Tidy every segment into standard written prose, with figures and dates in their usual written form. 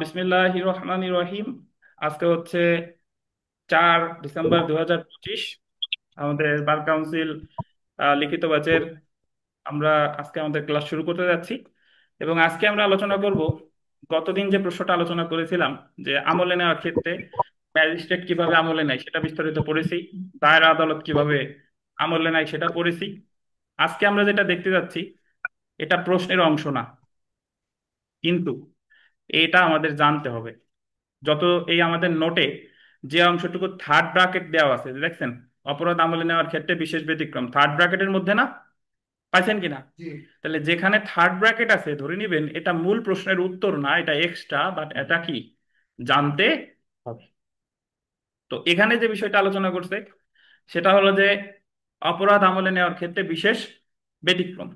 বিসমিল্লাহির রহমানির রহিম। আজকে হচ্ছে 4 ডিসেম্বর 2025। আমাদের বার কাউন্সিল লিখিত ব্যাচের আমরা আজকে আমাদের ক্লাস শুরু করতে যাচ্ছি। এবং আজকে আমরা আলোচনা করব গতদিন যে প্রশ্নটা আলোচনা করেছিলাম, যে আমলে নেওয়ার ক্ষেত্রে ম্যাজিস্ট্রেট কিভাবে আমলে নেয় সেটা বিস্তারিত পড়েছি। দায়রা আদালত কিভাবে আমলে নেয় সেটা পড়েছি। আজকে আমরা যেটা দেখতে যাচ্ছি এটা প্রশ্নের অংশ না, কিন্তু এটা আমাদের জানতে হবে। যত এই আমাদের নোটে যে অংশটুকু থার্ড ব্র্যাকেট দেওয়া আছে দেখছেন, অপরাধ আমলে নেওয়ার ক্ষেত্রে বিশেষ ব্যতিক্রম থার্ড ব্র্যাকেটের মধ্যে না, পাইছেন কিনা? তাহলে যেখানে থার্ড ব্র্যাকেট আছে ধরে নিবেন এটা মূল প্রশ্নের উত্তর না, এটা এক্সট্রা, বাট এটা কি জানতে হবে। তো এখানে যে বিষয়টা আলোচনা করছে সেটা হলো যে অপরাধ আমলে নেওয়ার ক্ষেত্রে বিশেষ ব্যতিক্রম।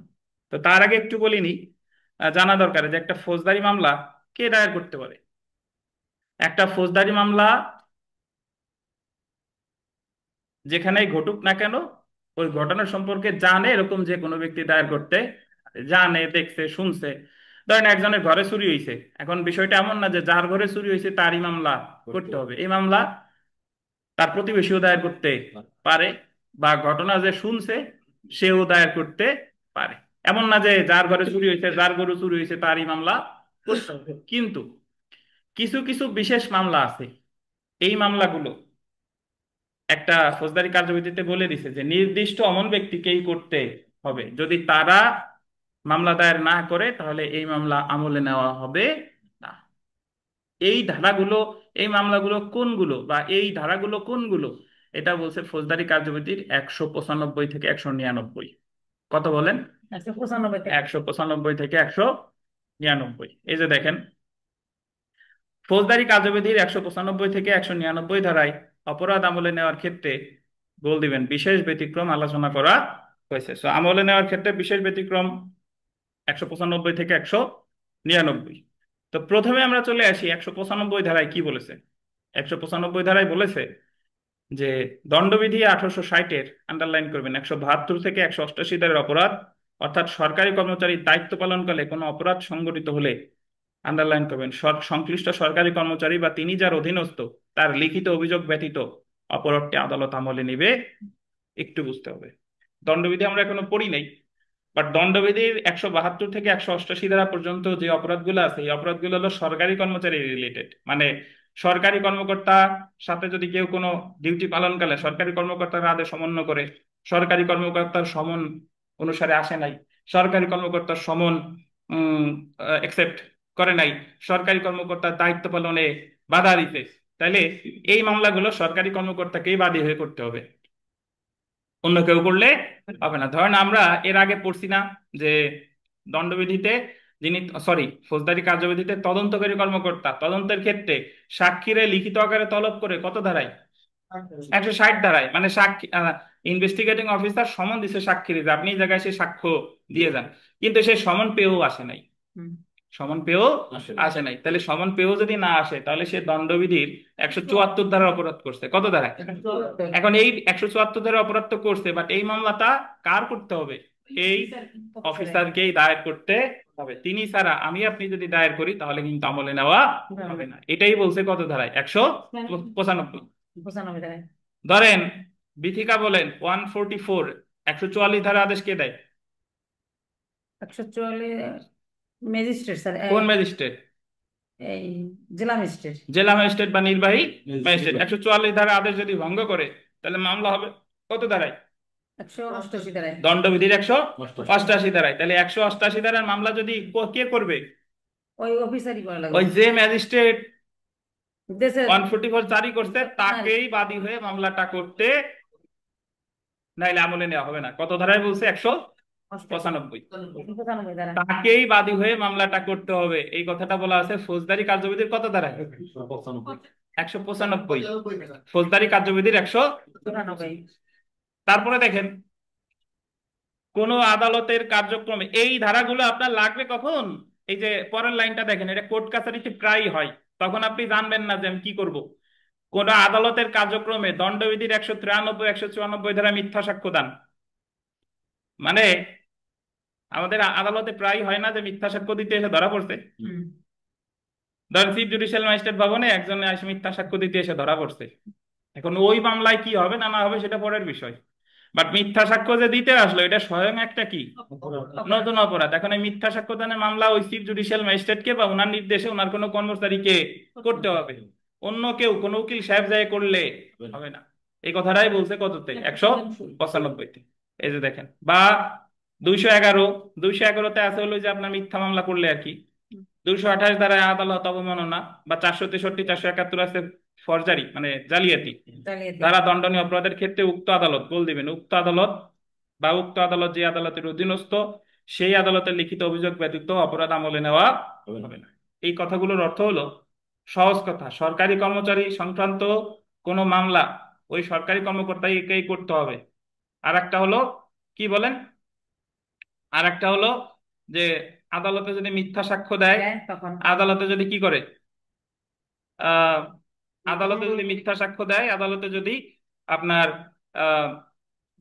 তো তার আগে একটু বলিনি, জানা দরকার যে একটা ফৌজদারি মামলা কে দায়ের করতে পারে। একটা ফৌজদারি মামলা যেখানেই ঘটুক না কেন, ওই ঘটনা সম্পর্কে জানে এরকম যে কোনো ব্যক্তি দায়ের করতে পারে। জানে, দেখছে, শুনছে। ধরেন একজনের ঘরে চুরি হয়েছে, এখন বিষয়টা এমন না যে যার ঘরে চুরি হয়েছে তারই মামলা করতে হবে। এই মামলা তার প্রতিবেশীও দায়ের করতে পারে, বা ঘটনা যে শুনছে সেও দায়ের করতে পারে। এমন না যে যার ঘরে চুরি হয়েছে, যার গরু চুরি হয়েছে তারই মামলা করতে হবে। কিন্তু কিছু কিছু বিশেষ মামলা আছে, এই মামলাগুলো একটা ফৌজদারি কার্যবিধিতে বলে দিছে যে নির্দিষ্ট অমন ব্যক্তিকেই করতে হবে। যদি তারা মামলা দায়ের না করে তাহলে এই মামলা আমলে নেওয়া হবে না। এই ধারাগুলো, এই মামলাগুলো কোনগুলো বা এই ধারাগুলো কোনগুলো, এটা বলছে ফৌজদারি কার্যবিধির 195 থেকে 199। কত বলেন? 195 195 থেকে 199। এই যে দেখেন, ফৌজদারি কার্যবিধির 195 থেকে 199 ধারায় অপরাধ আমলে নেওয়ার ক্ষেত্রে বল দিবেন বিশেষ ব্যতিক্রম আলোচনা করা হয়েছে। সো আমলে নেওয়ার ক্ষেত্রে বিশেষ ব্যতিক্রম 195 থেকে 199। তো প্রথমে আমরা চলে আসি 195 ধারায় কি বলেছে। 195 ধারায় বলেছে যে দণ্ডবিধি 1860-এর, আন্ডারলাইন করবেন, 172 থেকে 188 ধারার অপরাধ, অর্থাৎ সরকারি কর্মচারীর দায়িত্ব পালনকালে কোনো অপরাধ সংঘটিত হলে, আন্ডারলাইন করবেন, সংশ্লিষ্ট সরকারি কর্মচারী বা তিনি যার অধীনস্থ তার লিখিত অভিযোগ ব্যতীত অপরাধটি আদালত আমলে নিবে। একটু বুঝতে হবে, দণ্ডবিধি আমরা এখনো পড়ি নাই, বাট দণ্ডবিধির 172 থেকে 188 ধারা পর্যন্ত যে অপরাধগুলো আছে এই অপরাধগুলো হলো সরকারি কর্মচারী রিলেটেড। মানে সরকারি কর্মকর্তা সাথে যদি কেউ কোনো ডিউটি পালনকালে সরকারি কর্মকর্তার আদেশ অমান্য করে, সরকারি কর্মকর্তার সমন অনুসারে আসে নাই, সরকারি কর্মকর্তার সমন একসেপ্ট করে নাই, সরকারি কর্মকর্তার দায়িত্ব পালনে বাধা দিতে, তাইলে এই মামলাগুলো সরকারি কর্মকর্তাকেই বাদী হয়ে করতে হবে, অন্য কেউ করলে হবে না। ধরেন আমরা এর আগে পড়ছি না যে দণ্ডবিধিতে যিনি, সরি, ফৌজদারি কার্যবিধিতে তদন্তকারী কর্মকর্তা তদন্তের ক্ষেত্রে সাক্ষীরে লিখিত আকারে তলব করে কত ধারায়? 160 ধারায়। মানে সাক্ষী, ইনভেস্টিগেটিং অফিসার সমন দিছে সাক্ষীর যে আপনি এই জায়গায় এসে সাক্ষ্য দিয়ে যান, কিন্তু সে সমন পেয়েও আসে নাই। সমন পেয়েও আসে নাই, তাহলে সমন পেয়েও যদি না আসে তাহলে সে দণ্ডবিধির 174 ধারার অপরাধ করছে। কত ধারায়? এখন এই 174 ধারার অপরাধ তো করছে, বাট এই মামলাটা কার করতে হবে? এই অফিসারকেই দায়ের করতে হবে। তিনি ছাড়া আমি আপনি যদি দায়ের করি তাহলে কিন্তু আমলে নেওয়া হবে না। এটাই বলছে কত ধারায়? 195। 95 টাকায়। ধরেন বিথিকা বলেন 144, 144 ধারা আদেশ কে দেয়? 144 ম্যাজিস্ট্রেট স্যার, কোন ম্যাজিস্ট্রেট? এই জেলা ম্যাজিস্ট্রেট। জেলা ম্যাজিস্ট্রেট বা নির্বাহী ম্যাজিস্ট্রেট। 144 ধারা আদেশ যদি ভঙ্গ করে তাহলে মামলা হবে কত ধারায়? 188 টাকায়। দণ্ডবিধির 188 ধারায়। তাহলে 188 ধারার মামলা যদি কে করবে? ওই অফিসারই করা লাগবে। ওই যে ম্যাজিস্ট্রেট দেশের 144 জারি করছে তাকেই বাদী হয়ে মামলাটা করতে, নাইলে আমলে নেওয়া হবে না। কত ধারায় বলছে? 195। 95 টাকা। তাকেই বাদী হয়ে মামলাটা করতে হবে, এই কথাটা বলা আছে ফৌজদারি কার্যবিধির কত ধারায়? 195। ফৌজদারি কার্যবিধির 94। তারপরে দেখেন কোন আদালতের কার্যক্রমে এই ধারাগুলো আপনার লাগবে কখন? এই যে পরের লাইনটা দেখেন, এটা কোর্ট কাছারিতে প্রায় হয়, তখন আপনি জানবেন না যে আমি কি করব। কোন আদালতের কার্যক্রমে দণ্ডবিধির 193, 194 ধারা মিথ্যা সাক্ষ্য দান, মানে আমাদের আদালতে প্রায় হয় না যে মিথ্যা সাক্ষ্য দিতে এসে ধরা পড়ছে, ধরেন চিফ জুডিশিয়াল ম্যাজিস্ট্রেট ভবনে একজন এসে মিথ্যা সাক্ষ্য দিতে এসে ধরা পড়ছে। এখন ওই মামলায় কি হবে না না হবে সেটা পরের বিষয়, বাট মিথ্যা সাক্ষ্য যে দিতে আসলো এটা স্বয়ং একটা কি নতুন অপরাধ। এখন এই মিথ্যা সাক্ষ্য দানের মামলা ওই চিফ জুডিশিয়াল ম্যাজিস্ট্রেটকে বা ওনার নির্দেশে ওনার কোনো কর্মচারীকে করতে হবে, অন্য কেউ কোনো উকিল সাহেব যায় করলে হবে না। এই কথাটাই বলছে কততে, 195-তে। এই যে দেখেন, বা 211, 211-তে আছে হলো যে আপনার মিথ্যা মামলা করলে আর কি। 228 ধারায় আদালত অবমাননা, বা 463, 471 আছে ফরজারি মানে জালিয়াতি জালিয়াতি। ধারা দণ্ডনীয় অপরাধের ক্ষেত্রে উক্ত আদালত, গোল দিবেন, উক্ত আদালত বা উক্ত আদালত যে আদালতের অধীনস্থ সেই আদালতের লিখিত অভিযোগ ব্যতীত অপরাধ আমলে নেওয়া হবে না। এই কথাগুলোর অর্থ হলো, সহজ কথা, সরকারি কর্মচারী সংক্রান্ত কোনো মামলা ওই সরকারি কর্মকর্তাকেই করতে হবে। আর একটা হলো কি বলেন, আর একটা হলো যে আদালতে যদি মিথ্যা সাক্ষ্য দেয়, তখন আদালতে যদি কি করে, আহ আদালতে যদি মিথ্যা সাক্ষ্য দেয়, আদালতে যদি আপনার আহ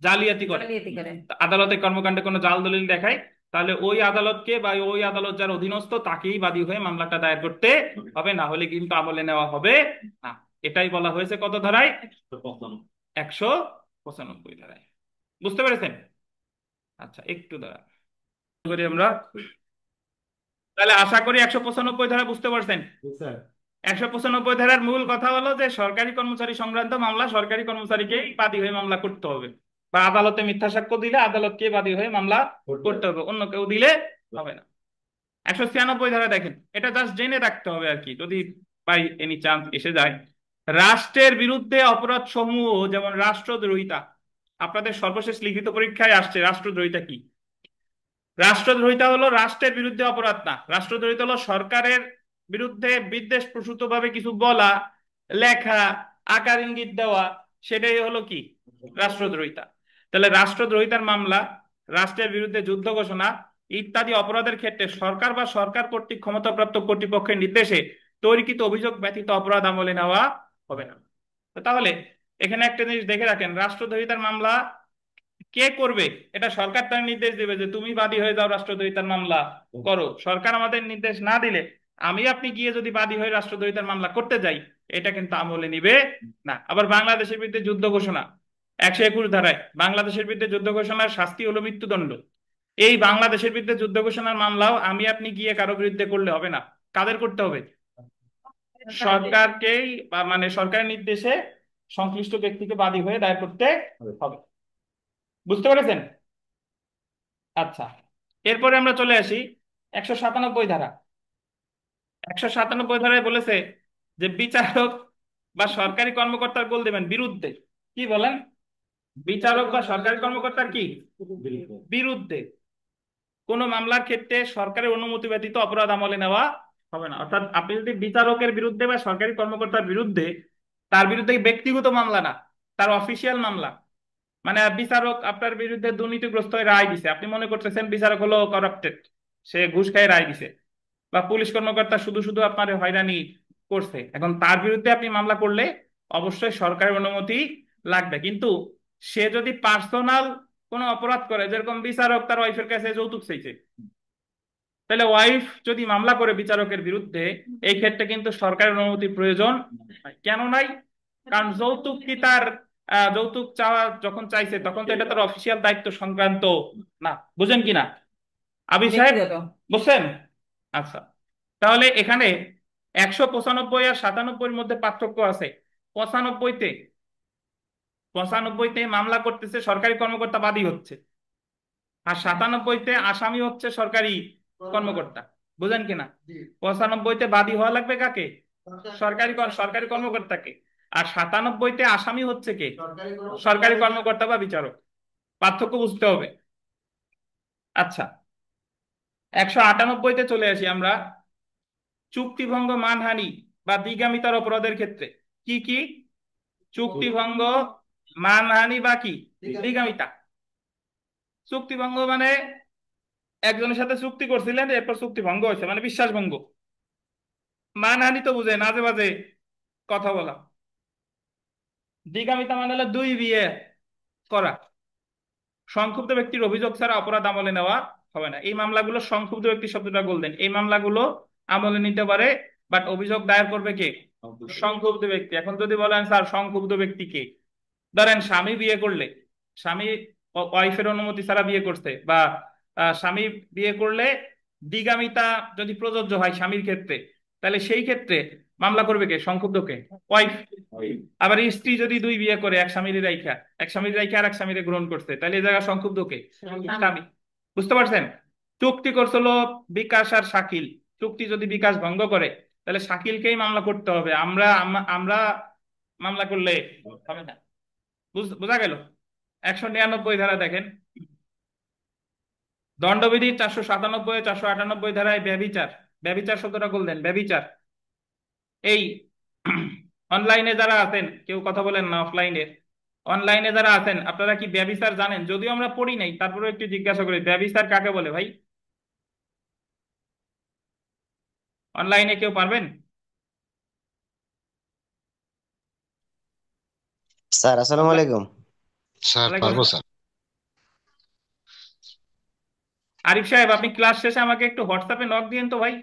জালিয়াতি করে, জালিয়াতি করে। আদালতে কর্মকাণ্ডে কোনো জাল দলিল দেখায়, তাহলে ওই আদালতকে বা ওই আদালত যার অধীনস্থ তাকেই বাদী হয়ে মামলাটা দায়ের করতে হবে, না হলে কিন্তু আমলে নেওয়া হবে না। এটাই বলা হয়েছে কত ধারায়, 195 ধারায়। বুঝতে পেরেছেন? আচ্ছা, একটু দাঁড়া করি আমরা। তাহলে আশা করি 195 ধারা বুঝতে পারছেন। 195 ধারার মূল কথা হলো যে সরকারি কর্মচারী সংক্রান্ত মামলা সরকারি কর্মচারীকেই বাদী হয়ে মামলা করতে হবে, বা আদালতে মিথ্যা সাক্ষ্য দিলে আদালতকে বাদী হয়ে মামলা করতে হবে, অন্য কেউ দিলে হবে না। 196 ধারা দেখেন, এটা জাস্ট জেনে রাখতে হবে আর কি, যদি বাই এনি চান্স এসে যায়। রাষ্ট্রের বিরুদ্ধে অপরাধ সমূহ, যেমন রাষ্ট্রদ্রোহিতা, আপনাদের সর্বশেষ লিখিত পরীক্ষায় আসছে রাষ্ট্রদ্রোহিতা কি। রাষ্ট্রদ্রোহিতা হলো রাষ্ট্রের বিরুদ্ধে অপরাধ না, রাষ্ট্রদ্রোহিতা হলো সরকারের বিরুদ্ধে বিদ্বেষ প্রসূত ভাবে কিছু বলা, লেখা, আকার ইঙ্গিত দেওয়া, সেটাই হলো কি রাষ্ট্রদ্রোহিতা। তাহলে রাষ্ট্রদ্রোহিতার মামলা, রাষ্ট্রের বিরুদ্ধে যুদ্ধ ঘোষণা ইত্যাদি অপরাধের ক্ষেত্রে সরকার বা সরকার কর্তৃক ক্ষমতাপ্রাপ্ত কর্তৃপক্ষের নির্দেশে তৈরিকৃত অভিযোগ ব্যতীত অপরাধ আমলে নেওয়া হবে না। তাহলে এখানে একটা জিনিস দেখে রাখেন, রাষ্ট্রদ্রোহিতার মামলা কে করবে, এটা সরকার তার নির্দেশ দিবে যে তুমি বাদী হয়ে যাও, রাষ্ট্রদ্রোহিতার মামলা করো। সরকার আমাদের নির্দেশ না দিলে আমি আপনি গিয়ে যদি বাদী হয়ে রাষ্ট্রদ্রোহিতার মামলা করতে যাই, এটা কিন্তু আমলে নিবে না। আবার বাংলাদেশের বিরুদ্ধে যুদ্ধ ঘোষণা, 121 ধারায় বাংলাদেশের বিরুদ্ধে যুদ্ধ ঘোষণার শাস্তি হলো মৃত্যুদণ্ড। এই বাংলাদেশের বিরুদ্ধে যুদ্ধ ঘোষণার মামলাও আমি আপনি গিয়ে কারো বিরুদ্ধে করলে হবে না, কাদের করতে হবে, সরকারকেই, বা মানে সরকারের নির্দেশে সংশ্লিষ্ট ব্যক্তিকে বাদী হয়ে দায়ের করতে হবে। বুঝতে পেরেছেন? আচ্ছা, এরপরে আমরা চলে আসি 197 ধারা। 197 ধারায় বলেছে যে বিচারক বা সরকারি কর্মকর্তার গোল দেবেন বিরুদ্ধে, কি বলেন, বিচারক বা সরকারি কর্মকর্তার কি বিরুদ্ধে কোনো মামলার ক্ষেত্রে সরকারের অনুমতি ব্যতীত অপরাধ আমলে নেওয়া হবে না। অর্থাৎ আপনি যদি বিচারকের বিরুদ্ধে বা সরকারি কর্মকর্তার বিরুদ্ধে, তার বিরুদ্ধে ব্যক্তিগত মামলা না, তার অফিসিয়াল মামলা, মানে বিচারক আপনার বিরুদ্ধে দুর্নীতিগ্রস্ত হয়ে রায় দিছে, আপনি মনে করতেছেন বিচারক হলো করাপ্টেড, সে ঘুষ খায় রায় দিছে, বা পুলিশ কর্মকর্তা শুধু শুধু আপনার হয়রানি করছে, এখন তার বিরুদ্ধে আপনি মামলা করলে অবশ্যই সরকারের অনুমতি লাগবে। কিন্তু সে যদি পার্সোনাল কোনো অপরাধ করে, যেরকম বিচারক তার ওয়াইফের কাছে যৌতুক চাইছে, তাহলে ওয়াইফ যদি মামলা করে বিচারকের বিরুদ্ধে, এই ক্ষেত্রে কিন্তু সরকারের অনুমতির প্রয়োজন নাই। কেন নাই? কারণ যৌতুক কি তার যৌতুক চাওয়া যখন চাইছে তখন তো এটা তার অফিসিয়াল দায়িত্ব সংক্রান্ত না। বুঝেন কিনা আবি সাহেব? ব্যক্তিগত। বুঝছেন? আচ্ছা, তাহলে এখানে 195 আর 97-এর মধ্যে পার্থক্য আছে। 95-তে, 95-তে মামলা করতেছে সরকারি কর্মকর্তা, বাদী হচ্ছে, আর 97-তে আসামি হচ্ছে সরকারি কর্মকর্তা। বুঝেন কিনা? 95-তে বাদী হওয়া লাগবে কাকে, সরকারি কর্মকর্তাকে, আর 97-তে আসামি হচ্ছে কে, সরকারি কর্মকর্তা বা বিচারক। পার্থক্য বুঝতে হবে। আচ্ছা, 198-তে চলে আসি আমরা। চুক্তিভঙ্গ, মানহানি বা দিগামিতার অপরাধের ক্ষেত্রে কি কি, চুক্তিভঙ্গ, মানহানি বা কি দিগামিতা। চুক্তিভঙ্গ মানে একজনের সাথে চুক্তি করছিলেন, এরপর চুক্তি ভঙ্গ হয়েছে, মানে বিশ্বাস ভঙ্গ। মানহানি তো বুঝেন, আজে বাজে কথা বলা। দিগামিতা মানে হলো দুই বিয়ে করা। সংক্ষুব্ধ ব্যক্তির অভিযোগ ছাড়া অপরাধ আমলে নেওয়া হবে না। এই মামলাগুলো সংক্ষুব্ধ ব্যক্তি শব্দটা বলতেন, এই মামলাগুলো আমলে নিতে পারে বাট অভিযোগ দায়ের করবে কে? সংক্ষুব্ধ ব্যক্তি। এখন যদি বলেন স্যার সংক্ষুব্ধ ব্যক্তি কে, ধরেন স্বামী বিয়ে করলে, স্বামী ওয়াইফের অনুমতি ছাড়া বিয়ে করছে, বা স্বামী বিয়ে করলে দ্বিগামিতা যদি প্রযোজ্য হয় স্বামীর ক্ষেত্রে, তাহলে সেই ক্ষেত্রে মামলা করবে কে? সংক্ষুব্ধকে, ওয়াইফ। আবার স্ত্রী যদি দুই বিয়ে করে, এক স্বামীর রাইখা আর এক স্বামীরে গ্রহণ করছে, তাহলে এই জায়গায় সংক্ষুব্ধকে? স্বামী। বুঝতে পারছেন? চুক্তি করছিল বিকাশ আর শাকিল, চুক্তি যদি বিকাশ ভঙ্গ করে, তাহলে শাকিলকেই মামলা করতে হবে। আমরা মামলা করলে হবে না। বোঝা গেল? 199 ধারা দেখেন, দণ্ডবিধির 497 498 ধারায় ব্যভিচার, ব্যভিচার শব্দটা বললেন, ব্যভিচার। এই অনলাইনে যারা আছেন, কেউ কথা বলেন না অফলাইনে, অনলাইনে যারা আছেন, আপনারা কি ব্যভিচার জানেন? যদিও আমরা পড়ি নাই, তারপরে একটু জিজ্ঞাসা করি, ব্যভিচার কাকে বলে ভাই? অনলাইনে কেউ পারবেন? স্যার আসসালামু অনলাইন। আলাইকুম। স্যার ওয়ালাইকুম পারবো আসসালাম। স্যার। আরিফ সাহেব, আপনি ক্লাস শেষে আমাকে একটু হোয়াটসঅ্যাপে নক দিয়েন তো ভাই।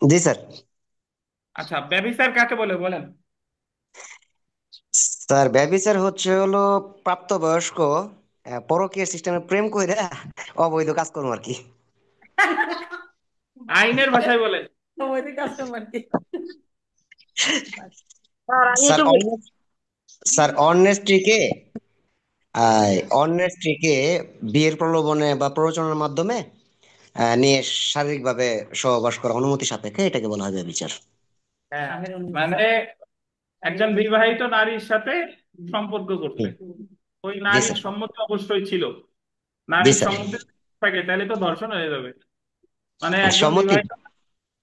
জি স্যার। আচ্ছা, ব্যভিচার কাকে বলে বলেন? স্যার ব্যভিচার হচ্ছে হলো প্রাপ্তবয়স্ক পরকীয়া সিস্টেমে প্রেম কইরা অবৈধ কাজকর্ম আর কি। আইনের ভাষায় বলেন। ওই কাস্টমার কি? স্যার স্যার অন্যের স্ত্রীকে অন্যের স্ত্রীকে বিয়ের প্রলোভনে বা প্ররোচনার মাধ্যমে নিয়ে শারীরিকভাবে সহবাস করা অনুমতি সাপেক্ষে এটাকে বলা হয় ব্যভিচার। হ্যাঁ, স্বামীর অনুমতি মানে ছাড়া। একজন বিবাহিত নারীর সাথে সম্পর্ক করছে, হুম, ওই জি নারীর স্যার। সম্মতি অবশ্যই ছিল। জি নারীর স্যার। সম্মতি থাকে তাহলে তো ধর্ষণ হয়ে যাবে। মানে একজন সম্মতি। বিবাহিত,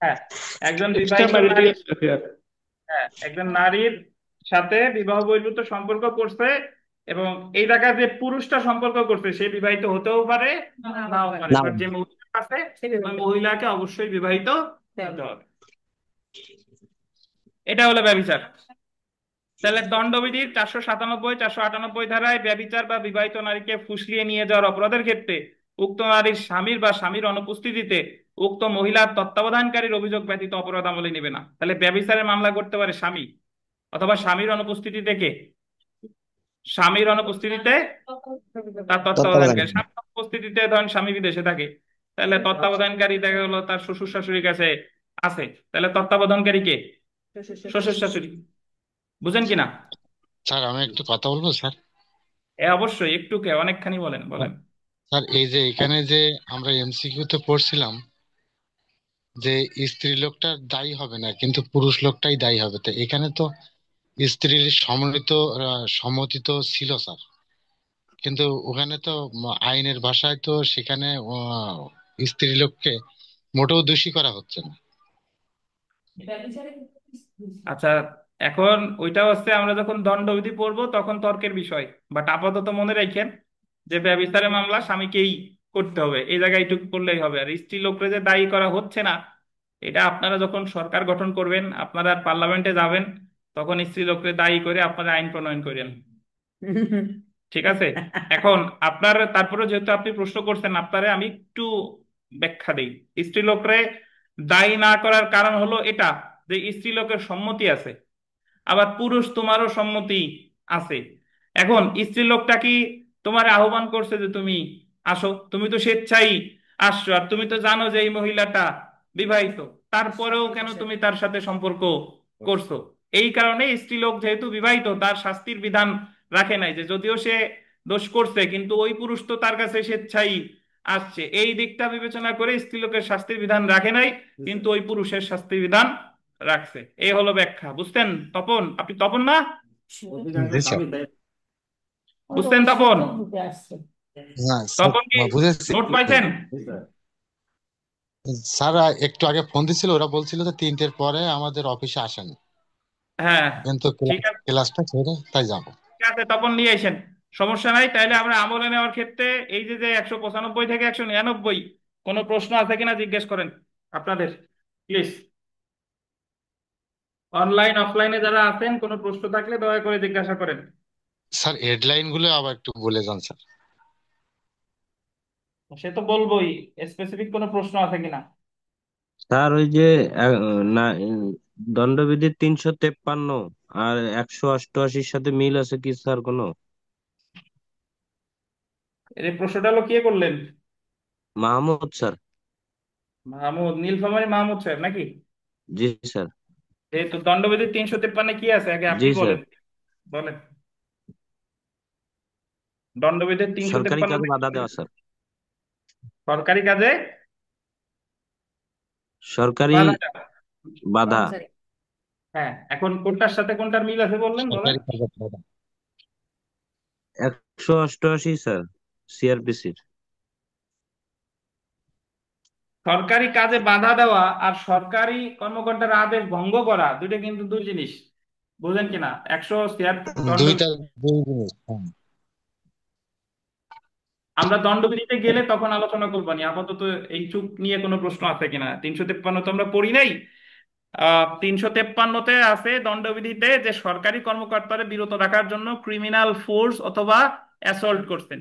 হ্যাঁ, একজন এক্সট্রা বিবাহিত ম্যারিটাল নারী, অ্যাফেয়ার। হ্যাঁ, একজন নারীর সাথে বিবাহ বহির্ভূত সম্পর্ক করছে, এবং এই জায়গায় যে পুরুষটা সম্পর্ক করছে সে বিবাহিত হতেও পারে, নাও পারে, না। বাট যে মহিলা আছে সে ওই বিবাহিত। মহিলাকে অবশ্যই বিবাহিত হতে হ্যাঁ। হবে। এটা হলো ব্যভিচার। তাহলে দণ্ডবিধির 497 498 ধারায় ব্যভিচার বা বিবাহিত নারীকে ফুসলিয়ে নিয়ে যাওয়ার অপরাধের ক্ষেত্রে উক্ত নারীর স্বামীর বা স্বামীর অনুপস্থিতিতে উক্ত মহিলার তত্ত্বাবধানকারীর অভিযোগ ব্যতীত অপরাধ আমলে নেবে না। তাহলে ব্যভিচারের মামলা করতে পারে স্বামী, অথবা স্বামীর অনুপস্থিতিতে কে? স্বামীর অনুপস্থিতিতে তার তত্ত্বাবধান। তত্ত্বাবধানকারী। স্বামীর অনুপস্থিতিতে ধরেন স্বামী বিদেশে থাকে, তাহলে তত্ত্বাবধানকারী দেখা গেলো তার শ্বশুর শাশুড়ির কাছে আছে, তাহলে তত্ত্বাবধানকারী কে? শ্বশুর শাশুড়ি। বুঝেন কিনা? স্যার আমি একটু কথা বলবো স্যার। এ অবশ্যই, একটু কে, অনেকখানি বলেন বলেন। স্যার এই যে এখানে যে আমরা এমসিকিউ তে পড়ছিলাম যে স্ত্রী লোকটা দায়ী হবে না কিন্তু পুরুষ লোকটাই দায়ী হবে, তো এখানে তো স্ত্রীর সম্মতি তো ছিল স্যার, কিন্তু ওখানে তো আইনের ভাষায় তো সেখানে স্ত্রী লোককে মোটেও দোষী করা হচ্ছে না। আচ্ছা, এখন ওইটা হচ্ছে আমরা যখন দণ্ডবিধি পড়বো তখন তর্কের বিষয়, বাট আপাতত মনে রাখেন যে ব্যভিচারের মামলা স্বামীকেই করতে হবে, এই জায়গায় এইটুকু করলেই হবে। আর স্ত্রী লোককে যে দায়ী করা হচ্ছে না, এটা আপনারা যখন সরকার গঠন করবেন, আপনারা পার্লামেন্টে যাবেন, তখন স্ত্রী লোককে দায়ী করে আপনারা আইন প্রণয়ন করেন। ঠিক আছে? এখন আপনার তারপরে যেহেতু আপনি প্রশ্ন করছেন, আপনারে আমি একটু ব্যাখ্যা দিই। স্ত্রীলোকরে দায়ী না করার কারণ হলো এটা, যে স্ত্রীলোকের সম্মতি আছে, আবার পুরুষ তোমারও সম্মতি আছে। এখন স্ত্রীলোকটা কি তোমার আহ্বান করছে যে তুমি আসো? তুমি তো স্বেচ্ছাই আসছো, আর তুমি তো জানো যে এই মহিলাটা বিবাহিত, তারপরেও কেন তুমি তার সাথে সম্পর্ক করছো? এই কারণে স্ত্রীলোক যেহেতু বিবাহিত, তার শাস্তির বিধান রাখে নাই, যে যদিও সে দোষ করছে কিন্তু ওই পুরুষ তো তার কাছে স্বেচ্ছাই আসছে, এই দিকটা বিবেচনা করে স্ত্রীলোকের শাস্তির বিধান রাখে নাই, কিন্তু ওই পুরুষের শাস্তির বিধান রাখছে। এই হলো ব্যাখ্যা। বুঝতেন তপন? আপনি তপন না? জি স্যার। বুঝতেন তপন? হ্যাঁ স্যার, তপন কি বুঝেছি নোট পাইছেন? স্যার। একটু আগে ফোন দিছিল, ওরা বলছিল যে 3টের পরে আমাদের অফিসে আসেন, হ্যাঁ, কিন্তু ঠিক আছে, ক্লাসটা ছেড়ে তাই যাবো। ঠিক আছে, তপন নিয়ে আসেন, সমস্যা নাই। তাইলে আমরা আমলে নেওয়ার ক্ষেত্রে এই যে যে 195 থেকে 199 কোনো প্রশ্ন আছে কিনা জিজ্ঞেস করেন আপনাদের, প্লিজ। অনলাইন অফলাইনে যারা আছেন কোনো প্রশ্ন থাকলে দয়া করে জিজ্ঞাসা করেন। স্যার হেডলাইন গুলো আবার একটু বলে যান স্যার। সে তো বলবোই, স্পেসিফিক কোনো প্রশ্ন আছে কিনা। স্যার ওই যে আহ, না দণ্ডবিধি 353 আর 188-র সাথে মিল আছে কি স্যার কোনো? এই প্রশ্নটা হলো কে করলেন? মাহমুদ স্যার। মাহমুদ, নীলফামারী মাহমুদ সাহেব নাকি? জি স্যার। এই তো দণ্ডবিধি 353 কি আছে আগে জি আপনি স্যার। বলেন। বলেন, দণ্ডবিধির তিনশো সরকারি তেপ্পান্ন কাজে বাধা দেওয়া স্যার। সরকারি কাজে সরকারি বাধা দেওয়া। বাধা। কর্মচারী। হ্যাঁ, এখন কোনটার সাথে কোনটার মিল আছে বললেন, বলেন। সরকারি কাজের প্রধান। 188 স্যার, সিআরপিসির। সরকারি কাজে বাধা দেওয়া আর সরকারি কর্মকর্তার আদেশ ভঙ্গ করা দুইটা কিন্তু দুই জিনিস, বুঝলেন কিনা? 176 দণ্ড। দুইটা দুই জিনিস, হ্যাঁ। আমরা দণ্ডবিধিতে গেলে তখন আলোচনা করবো নি, আপাতত এই চুক নিয়ে কোনো প্রশ্ন আছে কিনা। 353 তো আমরা পড়ি নাই। 353-তে আছে দণ্ডবিধিতে যে সরকারি কর্মকর্তারে বিরত রাখার জন্য ক্রিমিনাল ফোর্স অথবা অ্যাসল্ট করছেন।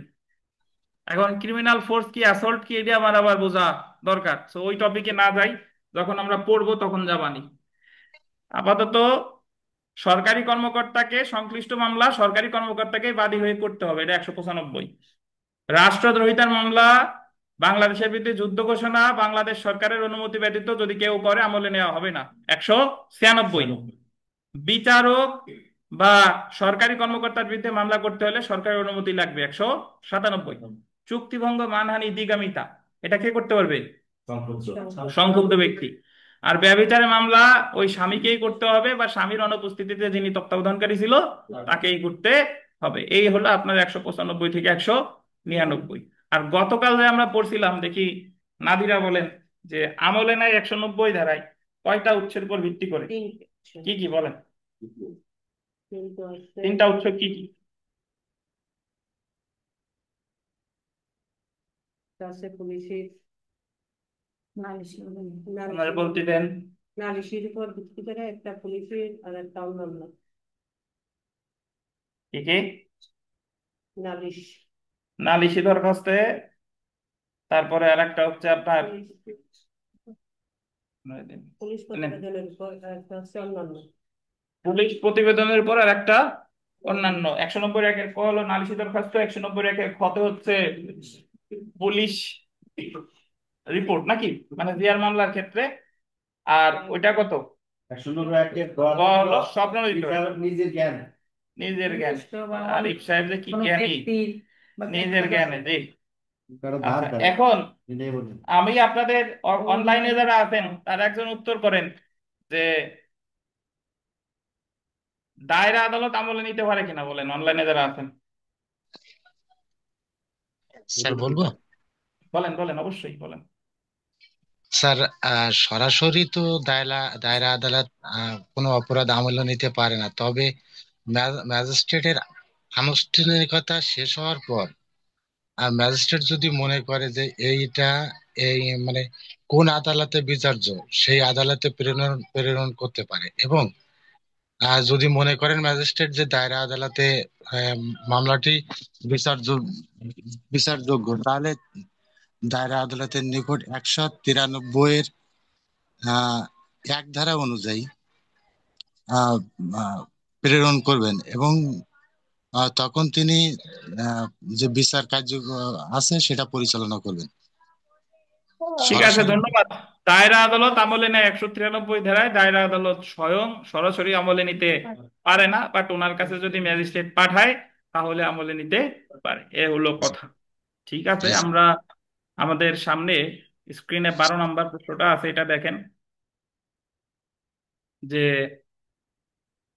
এখন ক্রিমিনাল ফোর্স কি অ্যাসল্ট কি এটা আমার আবার বোঝা দরকার, তো ওই টপিকে না যাই, যখন আমরা পড়বো তখন যাবানি। আপাতত সরকারি কর্মকর্তাকে, সংশ্লিষ্ট মামলা সরকারি কর্মকর্তাকে বাদী হয়ে করতে হবে, এটা 195। রাষ্ট্রদ্রোহিতার মামলা, বাংলাদেশের বিরুদ্ধে যুদ্ধ ঘোষণা বাংলাদেশ সরকারের অনুমতি ব্যতীত যদি কেউ করে আমলে নেওয়া হবে না, 196। বিচারক বা সরকারি কর্মকর্তার বিরুদ্ধে মামলা করতে হলে সরকারের অনুমতি লাগবে, 197। চুক্তিভঙ্গ, মানহানি, দ্বিগামিতা, এটা কে করতে পারবে? সংক্ষুব্ধ ব্যক্তি। আর ব্যভিচারের মামলা ওই স্বামীকেই করতে হবে বা স্বামীর অনুপস্থিতিতে যিনি তত্ত্বাবধানকারী ছিল তাকেই করতে হবে। এই হলো আপনার 195 থেকে 199। আর গতকাল যে আমরা পড়ছিলাম, দেখি নাদিরা বলেন যে আমলে নাই 190 ধারায় কয়টা উৎসের উপর ভিত্তি করে, তিনটে। কি কি বলেন? তিনটে হচ্ছে, তিনটা উৎস কি কি? আছে পুলিশের নালিশ, আপনারা বলতে দেন। নালিশের উপর ভিত্তি করে একটা পুলিশের আর একটা অন্যান্য কি কি? নালিশ। নালিশি দরখাস্তে, তারপরে আর একটা হচ্ছে আপনার পুলিশ প্রতিবেদনের উপর আর একটা হচ্ছে অন্যান্য। পুলিশ প্রতিবেদনের উপর আর একটা অন্যান্য। 190 ক হলো নালিশি দরখাস্ত, 190 ক্ষত হচ্ছে পুলিশ রিপোর্ট নাকি, মানে জিয়ার মামলার ক্ষেত্রে। আর ওইটা কত? 190 ক হলো স্বপ্নদীত নিজের জ্ঞান। নিজের জ্ঞান। নির্দিষ্ট বা আরিফ সাহেব যে কি কোনো জ্ঞানী, ব্যক্তির বা নিজের জ্ঞানে জি। কারো ধার আচ্ছা, দেয়, এখন এটাই বলি। আমি আপনাদের অনলাইনে যারা আছেন তার একজন উত্তর করেন যে দায়রা আদালত আমলে নিতে পারে কিনা, বলেন অনলাইনে যারা আছেন। স্যার বলবো? বলেন বলেন, অবশ্যই বলেন। স্যার, সরাসরি তো দায়রা দায়রা আদালত কোনো অপরাধ আমলে নিতে পারে না, তবে ম্যাজিস্ট্রেটের আনুষ্ঠানিকতা শেষ হওয়ার পর ম্যাজিস্ট্রেট যদি মনে করে যে এইটা এই মানে কোন আদালতে বিচার্য, সেই আদালতে প্রেরণ প্রেরণ করতে পারে। এবং যদি মনে করেন ম্যাজিস্ট্রেট যে দায়রা আদালতে আহ, মামলাটি বিচারযোগ্য বিচারযোগ্য, তাহলে দায়রা আদালতের নিকট 193 এর আহ, এক ধারা অনুযায়ী আহ, আহ, প্রেরণ করবেন। এবং তখন তিনি আহ, যে বিচার কার্য আছে সেটা পরিচালনা করবেন ঠিক আছে, সরাসরি। ধন্যবাদ। দায়রা আদালত আমলে নেয় 193 ধারায়, দায়রা আদালত স্বয়ং সরাসরি আমলে নিতে পারে না, বাট ওনার কাছে যদি ম্যাজিস্ট্রেট পাঠায় তাহলে আমলে নিতে পারে, এ হলো কথা। ঠিক আছে, জি স্যার। আমরা আমাদের সামনে স্ক্রিনে 12 নম্বর প্রশ্নটা আছে, এটা দেখেন যে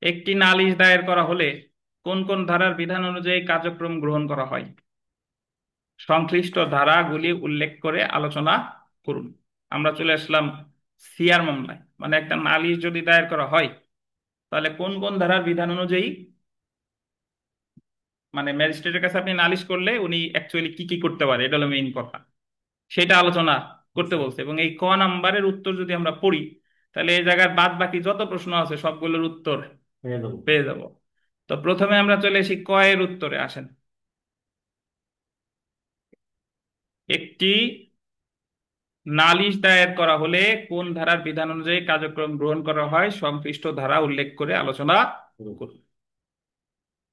একটি নালিশ দায়ের করা হলে কোন কোন ধারার বিধান অনুযায়ী কার্যক্রম গ্রহণ করা হয়, সংশ্লিষ্ট ধারাগুলি উল্লেখ করে আলোচনা করুন। আমরা চলে আসলাম সিআর মামলায়, মানে একটা নালিশ যদি দায়ের করা হয় তাহলে কোন কোন ধারার বিধান অনুযায়ী, মানে ম্যাজিস্ট্রেটের কাছে আপনি নালিশ করলে উনি অ্যাকচুয়ালি কি কি করতে পারে, এটা হলো মেইন কথা, সেটা আলোচনা করতে বলছে। এবং এই ক নাম্বারের উত্তর যদি আমরা পড়ি তাহলে এই জায়গার বাদ বাকি যত প্রশ্ন আছে সবগুলোর উত্তর পেয়ে দেবো। পেয়ে যাব। তো প্রথমে আমরা চলে আসি ক এর উত্তরে আসেন। একটি নালিশ দায়ের করা হলে কোন ধারার বিধান অনুযায়ী কার্যক্রম গ্রহণ করা হয় সংশ্লিষ্ট ধারা উল্লেখ করে আলোচনা করুন।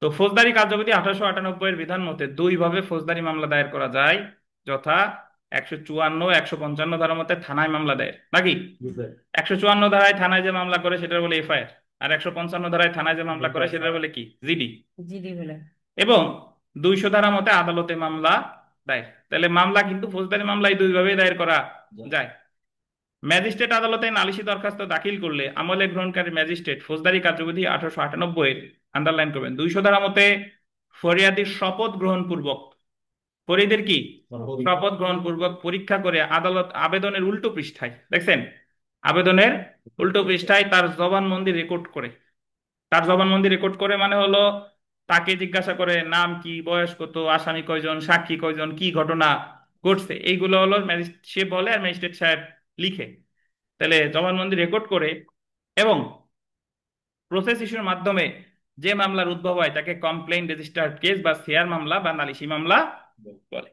তো ফৌজদারি কার্যবিধি 1898 এর বিধান মতে দুই ভাবে ফৌজদারি মামলা দায়ের করা যায়, যথা 154, 155 ধারা মতে থানায় মামলা দায়ের, নাকি? 154 ধারায় থানায় যে মামলা করে সেটা বলে এফআইআর, আর 155 ধারায় থানায় যে মামলা করে সেটা বলে কি, জিডি। জিডি বলে। এবং 200 ধারা মতে আদালতে মামলা দায়ের। তাহলে মামলা কিন্তু ফৌজদারি মামলায় দুই ভাবে দায়ের করা যায়। ম্যাজিস্ট্রেট আদালতে নালিশি দরখাস্ত দাখিল করলে আমলে গ্রহণকারী ম্যাজিস্ট্রেট ফৌজদারি কার্যবিধি 1898 এর আন্ডারলাইন করবেন 200 ধারা মতে ফরিয়াদির শপথ গ্রহণ পূর্বক, ফরিয়াদের কি শপথ গ্রহণ পূর্বক পরীক্ষা করে আদালত আবেদনের উল্টো পৃষ্ঠায়, দেখছেন, আবেদনের উল্টো পৃষ্ঠায় তার জবানবন্দি রেকর্ড করে, তার জবানবন্দি রেকর্ড করে মানে হলো তাকে জিজ্ঞাসা করে নাম কি, বয়স কত, আসামি কয়জন, সাক্ষী কয়জন, কি ঘটনা ঘটছে, এইগুলো হলো সে বলে আর ম্যাজিস্ট্রেট সাহেব লিখে। তাহলে জবানবন্দি রেকর্ড করে এবং প্রসেস ইস্যুর মাধ্যমে যে মামলার উদ্ভব হয় তাকে কমপ্লেইন রেজিস্টার্ড কেস বা সিআর মামলা বা নালিশি মামলা বলে।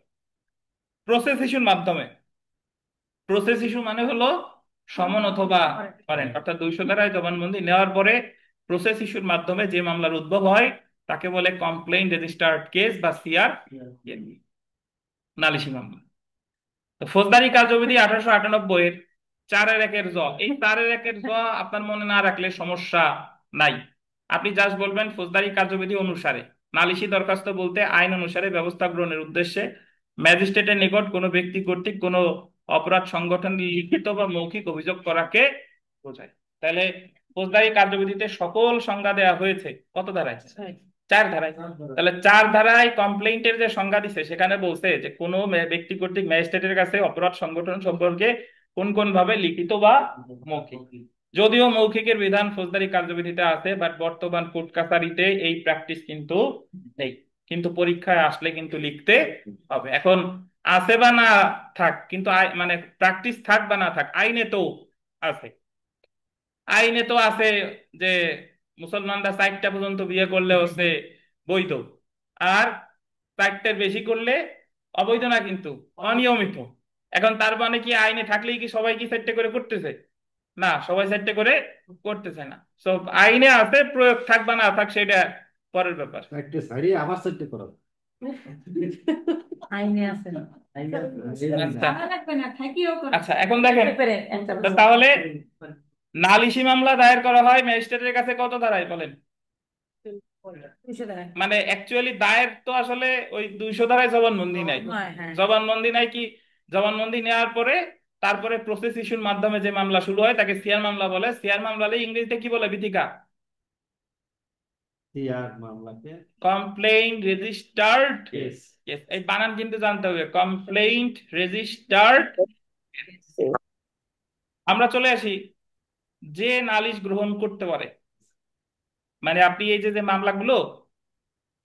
প্রসেস ইস্যুর মাধ্যমে, প্রসেস ইস্যু মানে হলো সমন অথবা ওয়ারেন্ট, অর্থাৎ 200 ধারায় জবানবন্দি নেওয়ার পরে প্রসেস ইস্যুর মাধ্যমে যে মামলার উদ্ভব হয় তাকে বলে কমপ্লেইন রেজিস্টার্ড কেস বা সিআর নালিশি মামলা। তো ফৌজদারি কার্যবিধি 1898 এর 4-1 জ, এই 4-1 জ আপনার মনে না রাখলে সমস্যা নাই। আপনি জাস্ট বলবেন ফৌজদারি কার্যবিধি অনুসারে নালিশি দরখাস্ত বলতে আইন অনুসারে ব্যবস্থা গ্রহণের উদ্দেশ্যে ম্যাজিস্ট্রেটের নিকট কোনো ব্যক্তি কর্তৃক কোনো অপরাধ সংগঠন লিখিত বা মৌখিক অভিযোগ করাকে বোঝায়। তাহলে ফৌজদারি কার্যবিধিতে সকল সংজ্ঞা দেওয়া হয়েছে কত ধারায়, 4 ধারায়। তাহলে 4 ধারায় কমপ্লেইন্টের যে সংজ্ঞা দিছে সেখানে বলছে যে কোনো ব্যক্তি কর্তৃক ম্যাজিস্ট্রেটের কাছে অপরাধ সংগঠন সম্পর্কে কোন কোন ভাবে লিখিত বা মৌখিক, যদিও মৌখিকের বিধান ফৌজদারি কার্যবিধিতে আছে, বাট বর্তমান কোর্ট কাছারিতে এই প্র্যাকটিস কিন্তু নেই, কিন্তু পরীক্ষায় আসলে কিন্তু লিখতে হবে। এখন আছে বা না থাক, কিন্তু মানে প্র্যাকটিস থাক বা না থাক, আইনে তো আছে, আইনে তো আছে যে মুসলমানরা 4টা পর্যন্ত বিয়ে করলে হচ্ছে বৈধ, আর 4টার বেশি করলে অবৈধ না, কিন্তু অনিয়মিত। এখন তার মানে কি আইনে থাকলেই কি সবাই কি 4টে করে করতেছে? না, সবাই 4টে করে করতেছে না। সো আইনে আছে, প্রয়োগ থাক বা না থাক সেটা পরের ব্যাপার। একটা শাড়ি আবার সেটটা করা আইনে আছে না। আচ্ছা লাগবে না, থাকিও করে। আচ্ছা, এখন দেখেন একটা তো তাহলে নালিশি মামলা দায়ের করা হয় ম্যাজিস্ট্রেটের কাছে কত ধারায় বলেন? 200 টাকা। মানে অ্যাকচুয়ালি দায়ের তো আসলে ওই 200 ধারায় জবানবন্দি নাই, হ্যাঁ। জবানবন্দি নাই কি, জবানবন্দি নেওয়ার পরে তারপরে প্রসেস ইস্যুর মাধ্যমে যে মামলা শুরু হয় তাকে সিআর মামলা বলে। সিআর মামলা ইংরেজিতে কি বলে বিথিকা? সিআর মামলাকে কমপ্লেইন রেজিস্টার্ড কেস। কেস, এই বানান কিন্তু জানতে হবে, কমপ্লেইন্ট রেজিস্টার্ড। আমরা চলে আসি যে নালিশ গ্রহণ করতে পারে, মানে আপনি এই যে যে মামলাগুলো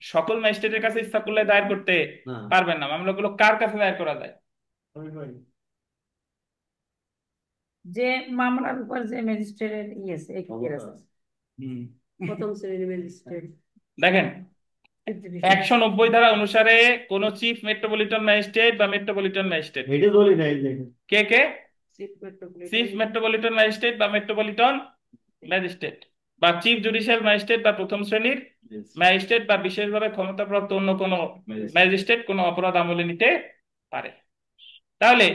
সকল ম্যাজিস্ট্রেটের কাছে ইচ্ছা করলে দায়ের করতে না পারবেন না, মামলাগুলো কার কাছে দায়ের করা যায়? যে মামলার উপর যে ম্যাজিস্ট্রেটের ইয়েছে প্রথম শ্রেণীর ম্যাজিস্ট্রেট। দেখেন 190 ধারা অনুসারে কোন চিফ মেট্রোপলিটন ম্যাজিস্ট্রেট বা মেট্রোপলিটন ম্যাজিস্ট্রেট, এটা বলি নাই দেখেন কে কে? চিফ মেট্রোপলিটন ম্যাজিস্ট্রেট বা মেট্রোপলিটন ম্যাজিস্ট্রেট, বা চিফ জুডিশিয়াল ম্যাজিস্ট্রেট বা প্রথম শ্রেণীর ম্যাজিস্ট্রেট, বা বিশেষভাবে ক্ষমতাপ্রাপ্ত অন্য কোনো ম্যাজিস্ট্রেট কোনো অপরাধ আমলে নিতে পারে। তাহলে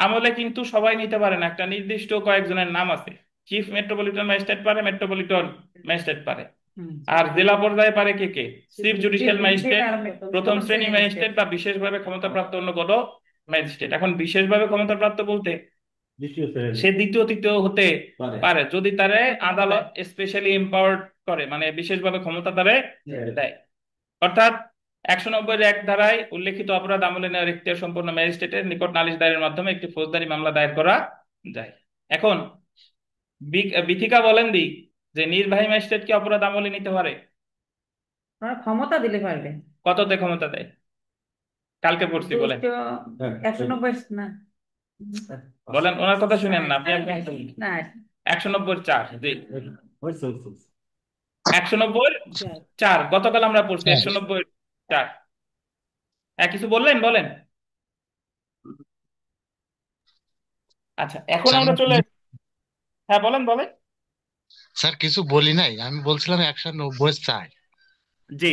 আমলে কিন্তু সবাই নিতে পারে না, একটা নির্দিষ্ট কয়েকজনের নাম আছে। চিফ মেট্রোপলিটন ম্যাজিস্ট্রেট পারে, মেট্রোপলিটন ম্যাজিস্ট্রেট পারে, আর জেলা পর্যায়ে পারে কে কে? চিফ জুডিশিয়াল ম্যাজিস্ট্রেট, প্রথম শ্রেণী ম্যাজিস্ট্রেট, বা বিশেষভাবে ক্ষমতাপ্রাপ্ত অন্য কোনো ম্যাজিস্ট্রেট। এখন বিশেষভাবে ক্ষমতাপ্রাপ্ত বলতে দ্বিতীয় শ্রেণী সে দ্বিতীয় তৃতীয় হতে পারে। পারে যদি তারে আদালত স্পেশালি এম্পাওয়ার্ড করে, মানে বিশেষভাবে ক্ষমতা তারে দেয়। অর্থাৎ 190-1 ধারায় উল্লেখিত অপরাধ আমলে নেওয়ার ইখতিয়ার সম্পন্ন ম্যাজিস্ট্রেটের নিকট নালিশ দায়েরের মাধ্যমে একটি ফৌজদারি মামলা দায়ের করা যায়। এখন বিথিকা বলেন দি যে নির্বাহী ম্যাজিস্ট্রেট কি অপরাধ আমলে নিতে পারে? ক্ষমতা দিলে পারবে। কততে ক্ষমতা দেয়? কালকে পড়ছি, বলেন 190 না, বলেন, ওনার কথা শুনেন না আপনি। না 190-4, জি হয়েছে 190-4 গতকাল আমরা পড়ছি 190-4। হ্যাঁ, কিছু বললেন, বলেন। আচ্ছা, এখন স্যার আমরা চলে হ্যাঁ, বলেন বলেন। স্যার কিছু বলি নাই, আমি বলছিলাম 190 চাই। জি,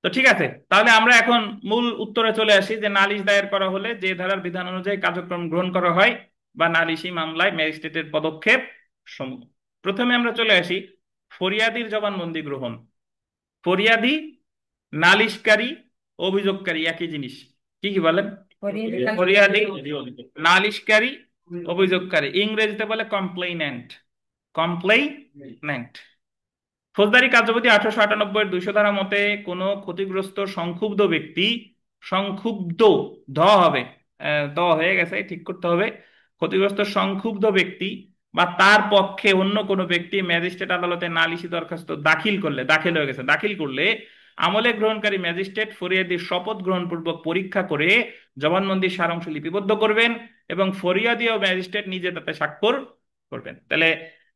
তো ঠিক আছে, তাহলে আমরা এখন মূল উত্তরে চলে আসি যে নালিশ দায়ের করা হলে যে ধারার বিধান অনুযায়ী কার্যক্রম গ্রহণ করা হয় বা নালিশি মামলায় ম্যাজিস্ট্রেটের পদক্ষেপ সমূহ। প্রথমে আমরা চলে আসি ফরিয়াদির জবানবন্দি গ্রহণ। ফরিয়াদি, নালিশকারী, অভিযোগকারী একই জিনিস। কি কি বলেন? ফরিয়াদি, নালিশকারী, অভিযোগকারী, ইংরেজিতে বলে কমপ্লেইন্যান্ট। কমপ্লেইন্যান্ট। ফৌজদারি কার্যবিধি 1898 200 ধারা মতে কোনো ক্ষতিগ্রস্ত সংক্ষুব্ধ ব্যক্তি, সংক্ষুব্ধ, ধ হবে, দ হয়ে গেছে, ঠিক করতে হবে। ক্ষতিগ্রস্ত সংক্ষুব্ধ ব্যক্তি বা তার পক্ষে অন্য কোনো ব্যক্তি ম্যাজিস্ট্রেট আদালতে নালিশি দরখাস্ত দাখিল করলে, দাখিল হয়ে গেছে, দাখিল করলে আমলে গ্রহণকারী ম্যাজিস্ট্রেট ফরিয়াদির শপথ গ্রহণপূর্বক পরীক্ষা করে জবানবন্দির সারাংশ লিপিবদ্ধ করবেন এবং ফরিয়াদি ও ম্যাজিস্ট্রেট নিজে তাতে স্বাক্ষর করবেন। তাহলে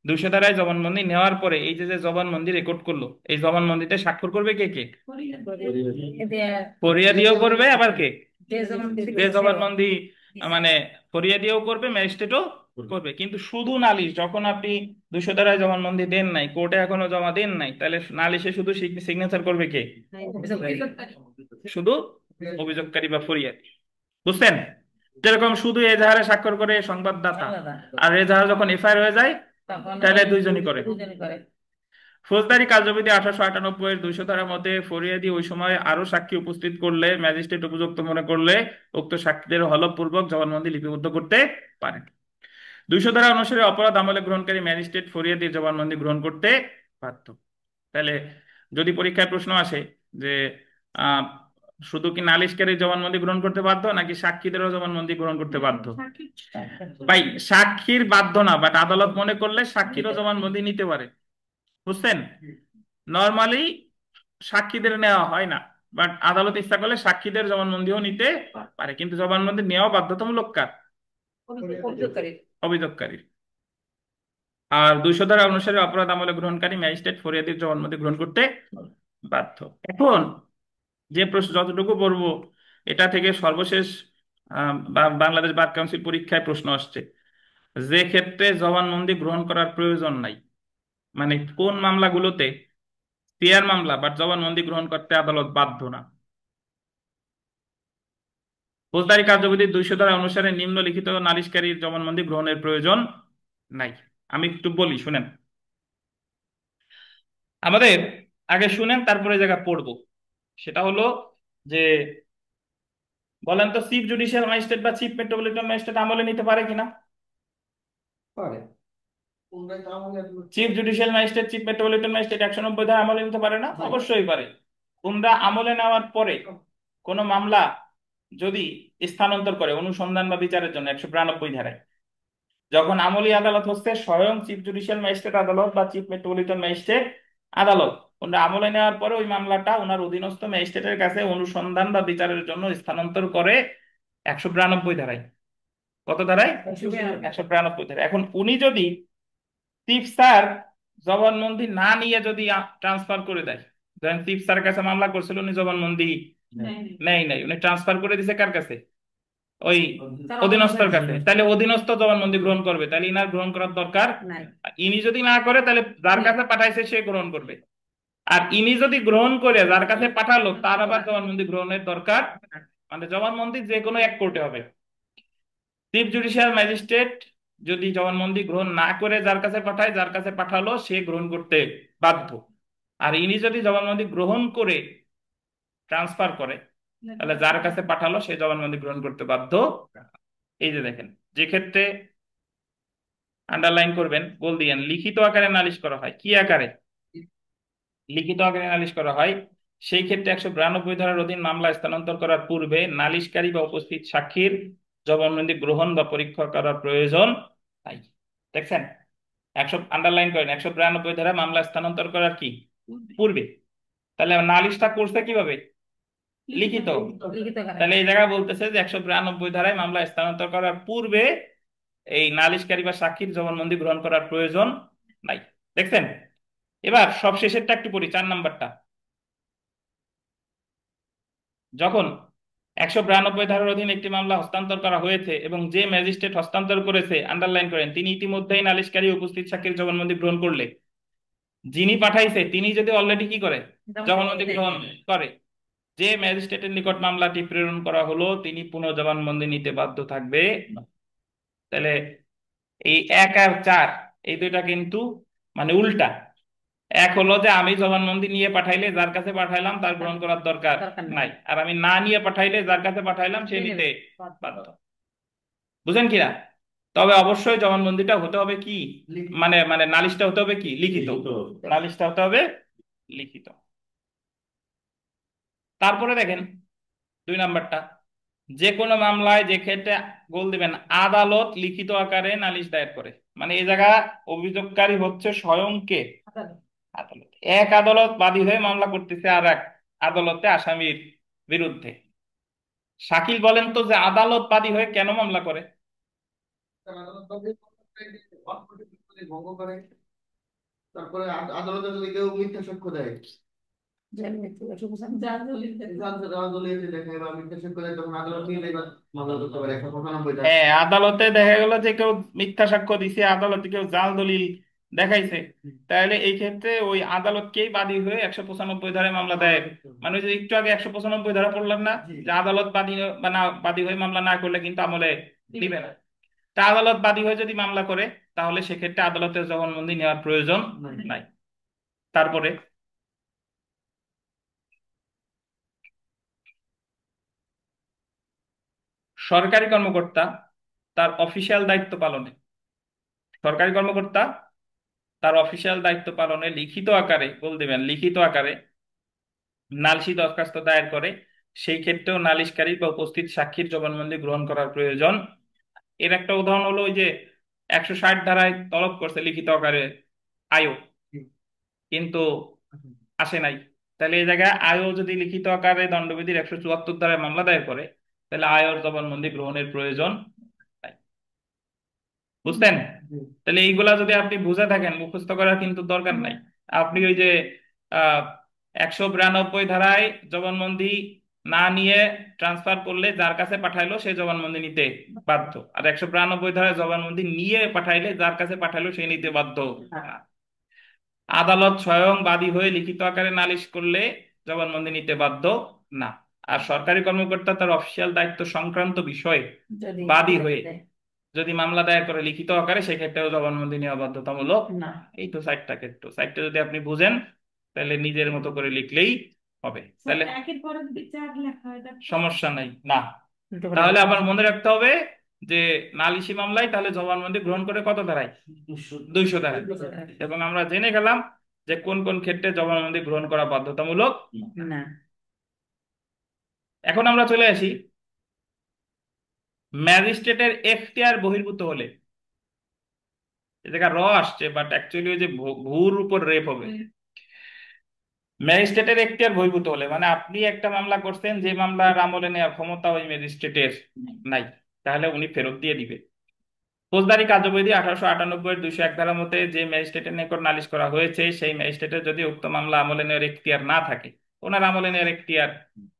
200 ধারায় জবানবন্দি নেওয়ার পরে এই যে যে জবানবন্দি রেকর্ড করলো, এই জবানবন্দিতে স্বাক্ষর করবে কে কে? ফরিয়াদিও করবে, আবার কে? যে জবানবন্দি মানে ফরিয়াদিও করবে, ম্যাজিস্ট্রেটও করবে। কিন্তু শুধু নালিশ, যখন আপনি 200 ধারায় জবানবন্দি দেন নাই, কোর্টে এখনো জমা দেন নাই, তাহলে নালিশে শুধু সিগনেচার করবে কে? শুধু অভিযোগকারী বা ফরিয়াদি। বুঝছেন? যেরকম শুধু এজাহারে স্বাক্ষর করে সংবাদদাতা, আর এজাহার যখন এফআইআর হয়ে যায় তাহলে দুইজনই করে। ফৌজদারি কার্যবিধি 1898 200 ধারার মধ্যে ফরিয়াদি ওই সময় আরো সাক্ষী উপস্থিত করলে ম্যাজিস্ট্রেট উপযুক্ত মনে করলে উক্ত সাক্ষীদের হলফপূর্বক জবানবন্দি লিপিবদ্ধ করতে পারেন। 200 ধারা অনুসারে অপরাধ আমলে গ্রহণকারী ম্যাজিস্ট্রেট ফরিয়াদির জবানবন্দি গ্রহণ করতে বাধ্য। তাহলে যদি পরীক্ষায় প্রশ্ন আসে যে আহ শুধু কি নালিশকারীর জবানবন্দি গ্রহণ করতে বাধ্য নাকি সাক্ষীদেরও জবানবন্দি গ্রহণ করতে বাধ্য? ভাই, সাক্ষীর বাধ্য না, বাট আদালত মনে করলে সাক্ষীরও জবানবন্দি নিতে পারে। বুঝছেন? নর্মালি সাক্ষীদের নেওয়া হয় না, বাট আদালত ইচ্ছা করলে সাক্ষীদের জবানবন্দিও নিতে পারে, কিন্তু জবানবন্দি নেওয়া বাধ্যতামূলক কার? অভিযোগকারীর। আর 200 ধারা অনুসারে অপরাধ আমলে গ্রহণকারী ম্যাজিস্ট্রেট ফরিয়াদির জবানবন্দি গ্রহণ করতে বাধ্য। এখন যে প্রশ্ন যতটুকু পড়বো এটা থেকে সর্বশেষ বাংলাদেশ বার কাউন্সিল পরীক্ষায় প্রশ্ন আসছে যে ক্ষেত্রে জবানবন্দি গ্রহণ করার প্রয়োজন নাই, মানে কোন মামলাগুলোতে সিআর মামলা বাট জবানবন্দি গ্রহণ করতে আদালত বাধ্য না। ফৌজদারি কার্যবিধি 200 ধারা অনুসারে নিম্নলিখিত নালিশকারীর জবানবন্দি গ্রহণের প্রয়োজন নাই। আমি একটু বলি, শুনেন। আমাদের আগে শুনেন, তারপরে জায়গা পড়বো। সেটা হলো যে বলেন তো, চিফ জুডিশিয়াল ম্যাজিস্ট্রেট বা চিফ মেট্রোপলিটন ম্যাজিস্ট্রেট আমলে নিতে পারে কিনা? Chief judicial magistrate, chief metropolitan magistrate 190 ধারা আমলে নিতে পারে না? অবশ্যই পারে। তোমরা আমলে নেওয়ার পরে কোনো মামলা যদি স্থানান্তর করে অনুসন্ধান বা বিচারের জন্য 192 ধারায়, যখন আমলি আদালত হচ্ছে স্বয়ং চিফ জুডিশিয়াল ম্যাজিস্ট্রেট আদালত বা চিফ মেট্রোপলিটন ম্যাজিস্ট্রেট আদালত, ওনারা আমলে নেওয়ার পরে ওই মামলাটা ওনার অধীনস্থ ম্যাজিস্ট্রেটের কাছে অনুসন্ধান বা বিচারের জন্য স্থানান্তর করে 192 ধারায়। কত ধারায়? 192 ধারায়। এখন উনি যদি চিফ স্যার জবানবন্দি না নিয়ে যদি ট্রান্সফার করে দেয়, ধরেন চিফ স্যারের কাছে মামলা করছিল, উনি জবানবন্দি নেই নাই, উনি ট্রান্সফার করে দিছে কার কাছে? ওই অধীনস্থর কাছে, তাহলে অধীনস্থ জবানবন্দি গ্রহণ করবে, তাহলে ইনার গ্রহণ করার দরকার। ইনি যদি না করে তাহলে যার কাছে পাঠাইছে সে গ্রহণ করবে, আর ইনি যদি গ্রহণ করে যার কাছে পাঠালো তার আবার জবানবন্দি গ্রহণের দরকার। মানে জবানবন্দি যে কোনো এক কোর্টে হবে। চিফ জুডিশিয়াল ম্যাজিস্ট্রেট যদি জবানবন্দি গ্রহণ না করে যার কাছে পাঠায়, যার কাছে পাঠালো সে গ্রহণ করতে বাধ্য। আর ইনি যদি জবানবন্দি গ্রহণ করে ট্রান্সফার করে, তাহলে যার কাছে পাঠালো সে জবানবন্দি গ্রহণ করতে বাধ্য। এই যে দেখেন, যে ক্ষেত্রে আন্ডারলাইন করবেন, বল দিয়েন, লিখিত আকারে নালিশ করা হয়। কি আকারে? লিখিত আকারে নালিশ করা হয়। সেই ক্ষেত্রে 192 ধারার অধীন মামলা স্থানান্তর করার পূর্বে নালিশকারী বা উপস্থিত সাক্ষীর জবানবন্দি গ্রহণ বা পরীক্ষা করার প্রয়োজন নাই। দেখছেন? আন্ডারলাইন করেন, 192 ধারা মামলা স্থানান্তর করার কি পূর্বে। তাহলে নালিশটা করছে কিভাবে? লিখিত। তাহলে এই জায়গায় বলতেছে যে 192 ধারায় মামলা স্থানান্তর করার পূর্বে এই নালিশকারী বা সাক্ষীর জবানবন্দি গ্রহণ করার প্রয়োজন নাই। দেখছেন? এবার সবশেষেরটা একটু পড়ি, 4 নাম্বারটা। যখন 192 ধারার অধীন একটি মামলা হস্তান্তর করা হয়েছে এবং যে ম্যাজিস্ট্রেট হস্তান্তর করেছে আন্ডারলাইন করেন তিনি ইতিমধ্যেই নালিশকারী উপস্থিত সাক্ষীর জবানবন্দি গ্রহণ করলে যিনি পাঠাইছে তিনি যদি অলরেডি কি করে জবানবন্দি গ্রহণ করে যে ম্যাজিস্ট্রেটের নিকট মামলাটি প্রেরণ করা হলো তিনি পুনঃ জবানবন্দি নিতে বাধ্য থাকবে না। তাহলে এই 1 আর 4 এই দুইটা কিন্তু মানে উল্টা। এক হলো যে আমি জবানবন্দি নিয়ে পাঠাইলে যার কাছে পাঠাইলাম তার গ্রহণ করার দরকার নাই, আর আমি না নিয়ে পাঠাইলে যার কাছে পাঠাইলাম সে নিতে বাধ্য। বুঝেন কিনা? তবে অবশ্যই জবানবন্দিটা হতে হবে কি, মানে মানে নালিশটা হতে হবে কি লিখিত, নালিশটা হতে হবে লিখিত। তারপরে দেখেন 2 নাম্বারটা, যে কোনো মামলায় যে ক্ষেত্রে গোল দিবেন আদালত লিখিত আকারে নালিশ দায়ের করে, মানে এই জায়গা অভিযোগকারী হচ্ছে স্বয়ং কে, আদালত। এক আদালত বাদী হয়ে মামলা করতেছে আর এক আদালতে আসামির বিরুদ্ধে। শাকিল বলেন তো যে আদালত বাদী হয়ে কেন মামলা করে? ভঙ্গ করে, তারপরে আদালতে যদি কেউ মিথ্যা সাক্ষ্য দেয়, দেখায় বা মিথ্যা সাক্ষ্য দেয়, তখন আদালত নিয়ে এবার মামলা করতে পারে 195 টা। হ্যাঁ, আদালতে দেখা গেল যে কেউ মিথ্যা সাক্ষ্য দিছে, আদালতে কেউ জাল দলিল দেখাইছে, তাহলে এই ক্ষেত্রে ওই আদালতকেই বাদী হয়ে 195 ধারায় মামলা দেয়। মানে ওই যে একটু আগে 195 ধারা পড়লাম না, যে আদালত বাদী বা না বাদী হয়ে মামলা না করলে কিন্তু আমলে দিবে না। তা আদালত বাদী হয়ে যদি মামলা করে তাহলে সেক্ষেত্রে আদালতের জবানবন্দি নেওয়ার প্রয়োজন নাই। তারপরে সরকারি কর্মকর্তা তার অফিসিয়াল দায়িত্ব পালনে, সরকারি কর্মকর্তা তার অফিসিয়াল দায়িত্ব পালনে লিখিত আকারে বল দিবেন, লিখিত আকারে নালিশি দরখাস্ত দায়ের করে, সেই ক্ষেত্রেও নালিশকারী বা উপস্থিত সাক্ষীর জবানবন্দি গ্রহণ করার প্রয়োজন। এর একটা উদাহরণ হলো ওই যে 160 ধারায় তলব করছে লিখিত আকারে আয়ো, কিন্তু আসে নাই। তাহলে এই জায়গায় আয়ো যদি লিখিত আকারে দণ্ডবিধির 174 ধারায় মামলা দায়ের করে তাহলে আয়োর জবানবন্দি গ্রহণের প্রয়োজন নাই। বুঝতেন? তাহলে এইগুলা যদি আপনি বুঝে থাকেন মুখস্থ করার কিন্তু দরকার নাই। আপনি ওই যে 192 ধারায় জবানবন্দি না নিয়ে ট্রান্সফার করলে যার কাছে পাঠাইলো সে জবানবন্দি নিতে বাধ্য, আর 192 ধারায় জবানবন্দি নিয়ে পাঠাইলে যার কাছে পাঠাইলো সে নিতে বাধ্য না। আদালত স্বয়ং বাদী হয়ে লিখিত আকারে নালিশ করলে জবানবন্দি নিতে বাধ্য না। আর সরকারি কর্মকর্তা তার অফিসিয়াল দায়িত্ব সংক্রান্ত বিষয়ে বাদী হয়ে যদি মামলা দায়ের করে লিখিত আকারে সেক্ষেত্রেও জবানবন্দি নেওয়া বাধ্যতামূলক না। এই তো সাইটটা ক্ষেত্র, সাইটটা যদি আপনি বুঝেন তাহলে নিজের মতো করে লিখলেই হবে, তাহলে সমস্যা নাই না। তাহলে আবার মনে রাখতে হবে যে নালিশি মামলায় তাহলে জবানবন্দি গ্রহণ করে কত ধারায়, 200 ধারায়। এবং আমরা জেনে গেলাম যে কোন কোন ক্ষেত্রে জবানবন্দি গ্রহণ করা বাধ্যতামূলক না। এখন আমরা চলে আসি ম্যাজিস্ট্রেটের এখতিয়ার বহির্ভূত হলে। এই জায়গায় আসছে বাট অ্যাকচুয়ালি ওই যে ভূর উপর রেপ হবে। ম্যাজিস্ট্রেটের এখতিয়ার বহির্ভূত হলে মানে আপনি একটা মামলা করছেন যে মামলার আমলে নেওয়ার ক্ষমতা ওই ম্যাজিস্ট্রেটের নাই, তাহলে উনি ফেরত দিয়ে দিবে। ফৌজদারি কার্যবিধি 1898 201 ধারা মতে যে ম্যাজিস্ট্রেটের নিকট নালিশ করা হয়েছে সেই ম্যাজিস্ট্রেটের যদি উক্ত মামলা আমলে নেওয়ার এখতিয়ার না থাকে, ওনার আমলে নেওয়ার এখতিয়ার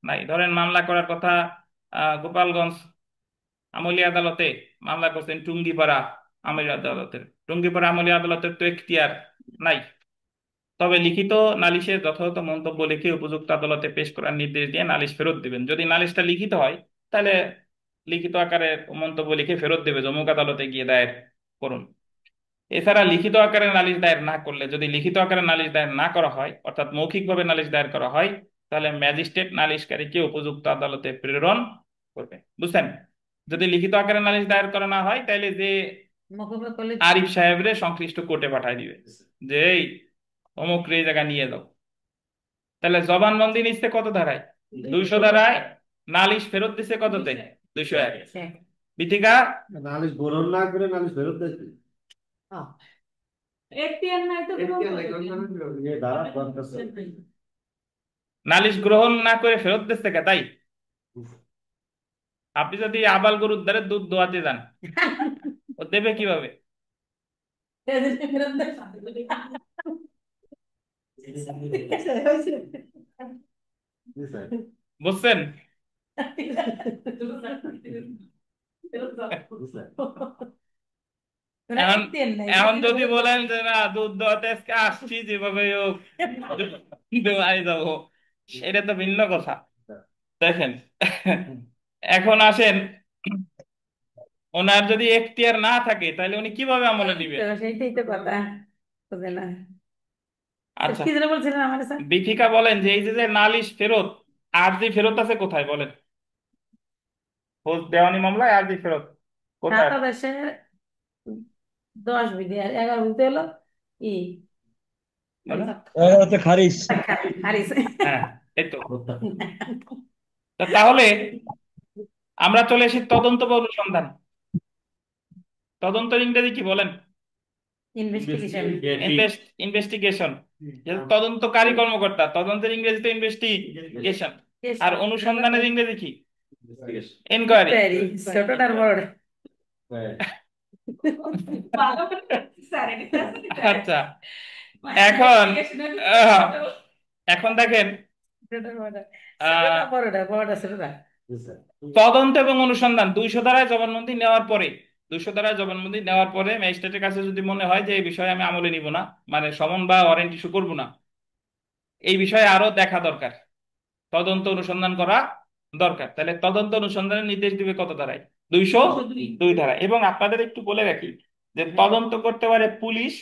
নাই। ধরেন মামলা করার কথা গোপালগঞ্জ আমলি আদালতে, মামলা করছেন টুঙ্গিপাড়া আমলি আদালতের, টুঙ্গিপাড়া আমলি আদালতের তো এখতিয়ার নাই। তবে লিখিত নালিশের যথাযথ মন্তব্য লিখে উপযুক্ত আদালতে পেশ করার নির্দেশ দিয়ে নালিশ ফেরত দিবেন। যদি নালিশটা লিখিত হয় তাহলে লিখিত আকারে মন্তব্য লিখে ফেরত দেবে, জমুক আদালতে গিয়ে দায়ের করুন। এছাড়া লিখিত আকারে নালিশ দায়ের না করলে, যদি লিখিত আকারে নালিশ দায়ের না করা হয় অর্থাৎ মৌখিকভাবে নালিশ দায়ের করা হয় তাহলে ম্যাজিস্ট্রেট নালিশকারীকে উপযুক্ত আদালতে প্রেরণ করবে। বুঝছেন? যদি লিখিত আকারে নালিশ দায়ের করা না হয় তাহলে যে আরিফ সাহেবরে সংশ্লিষ্ট কোর্টে পাঠায় দিবে যে এই অমুক এই জায়গা নিয়ে যাও। তাহলে জবানবন্দি নিচ্ছে কত ধারায়, 200 ধারায়। নালিশ ফেরত দিচ্ছে কততে, 201। বিথিকা নালিশ গ্রহণ না করে নালিশ ফেরত দিচ্ছে। নালিশ গ্রহণ না করে ফেরত দিচ্ছে কে? তাই আপনি যদি আবাল গরুর দ্বারে দুধ দোয়াতে যান ও দেবে কিভাবে? বুঝছেন? এখন এখন যদি বলেন যে না দুধ দোয়াতে আজকে আসছি যেভাবে হোক দোয়াই যাবো, সেটা তো ভিন্ন কথা। দেখেন, এখন আসেন, ওনার যদি এখতিয়ার না থাকে তাহলে উনি কিভাবে আমলে নিবেন? সেইটাই তো কথা, বুঝে না। আচ্ছা, কি যেন বলছিলেন আমার স্যার? দীপিকা বলেন যে এই যে যে নালিশ ফেরত, আরজি ফেরত আছে কোথায় বলেন? দেওয়ানি মামলায় আরজি ফেরত কোথায় সাত আছে? দেশে 10 বিধি আর 11 বিধি হলো ই বলেন। এগারোতে খারিজ। হারিস। হ্যাঁ, এই তো। তাহলে আমরা চলে এসেছি তদন্ত বা অনুসন্ধান। তদন্তের ইংরেজি কি বলেন? ইনভেস্টিগেশন। ইনভেস্টিগেশন। তদন্তকারী কর্মকর্তা, তদন্তের ইংরেজি তো ইনভেস্টিগেশন। আর অনুসন্ধানের ইংরেজি কি? ইনকোয়ারি। ছোটটার বড়। আচ্ছা, এখন এখন দেখেন, আহ, বড়টা বড়টা ছোটটা। তদন্ত এবং অনুসন্ধান 200 ধারায় জবানবন্দি নেওয়ার পরে, 200 ধারায় জবানবন্দি নেওয়ার পরে ম্যাজিস্ট্রেটের কাছে যদি মনে হয় যে এই বিষয়ে আমি আমলে নিব না, মানে সমন বা ওয়ারেন্ট ইস্যু করবো না, এই বিষয়ে আরো দেখা দরকার, তদন্ত অনুসন্ধান করা দরকার, তাহলে তদন্ত অনুসন্ধানের নির্দেশ দিবে কত ধারায়? 202 ধারায়। এবং আপনাদের একটু বলে রাখি যে তদন্ত করতে পারে পুলিশ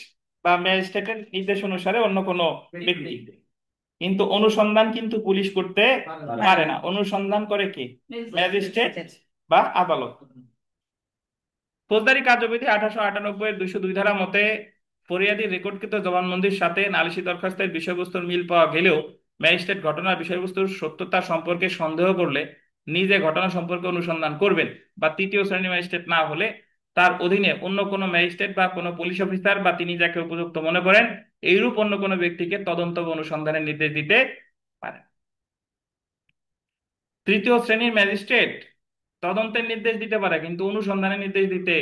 বা ম্যাজিস্ট্রেটের নির্দেশ অনুসারে অন্য কোনো ব্যক্তি, কিন্তু অনুসন্ধান কিন্তু পুলিশ করতে পারে না। অনুসন্ধান করে কে? ম্যাজিস্ট্রেট বা আদালত। ফৌজদারি কার্যবিধি 1898 202 ধারা মতে ফরিয়াদির রেকর্ডকৃত জবানবন্দির সাথে নালিশি দরখাস্তের বিষয়বস্তুর মিল পাওয়া গেলেও ম্যাজিস্ট্রেট ঘটনার বিষয়বস্তুর সত্যতা সম্পর্কে সন্দেহ করলে নিজে ঘটনা সম্পর্কে অনুসন্ধান করবেন, বা তৃতীয় শ্রেণী ম্যাজিস্ট্রেট না হলে তার অধীনে অন্য কোনো ম্যাজিস্ট্রেট বা কোনো পুলিশ অফিসার বা তিনি যাকে উপযুক্ত মনে করেন এইরূপ অন্য কোনো ব্যক্তিকে তদন্ত বা অনুসন্ধানের নির্দেশ দিতে পারেন। তৃতীয় শ্রেণীর ম্যাজিস্ট্রেট তদন্তের নির্দেশ দিতে পারে কিন্তু অনুসন্ধানের নির্দেশ দিতে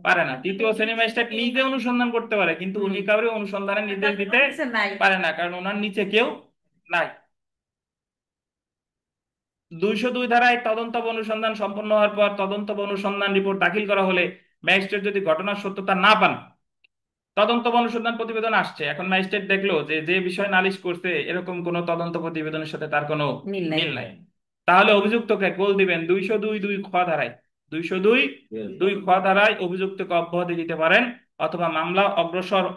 পারে না। তৃতীয় শ্রেণীর ম্যাজিস্ট্রেট নিজে অনুসন্ধান করতে পারে কিন্তু উনি কাউরে অনুসন্ধানের নির্দেশ দিতে পারে না, কারণ ওনার নিচে কেউ নাই। 202 ধারায় তদন্ত বা অনুসন্ধান সম্পন্ন হওয়ার পর তদন্ত বা অনুসন্ধান রিপোর্ট দাখিল করা হলে ম্যাজিস্ট্রেট যদি ঘটনার সত্যতা না পান, তদন্ত বা অনুসন্ধান প্রতিবেদন আসছে, এখন ম্যাজিস্ট্রেট দেখলো যে যে বিষয় নালিশ করছে এরকম কোনো তদন্ত প্রতিবেদনের সাথে তার কোনো মিল নাই, তাহলে অভিযুক্তকে গোল দিবেন 202(2) খ ধারায়। 202(2) খ ধারায় অভিযুক্তকে অব্যাহতি দিতে পারেন, অথবা মামলা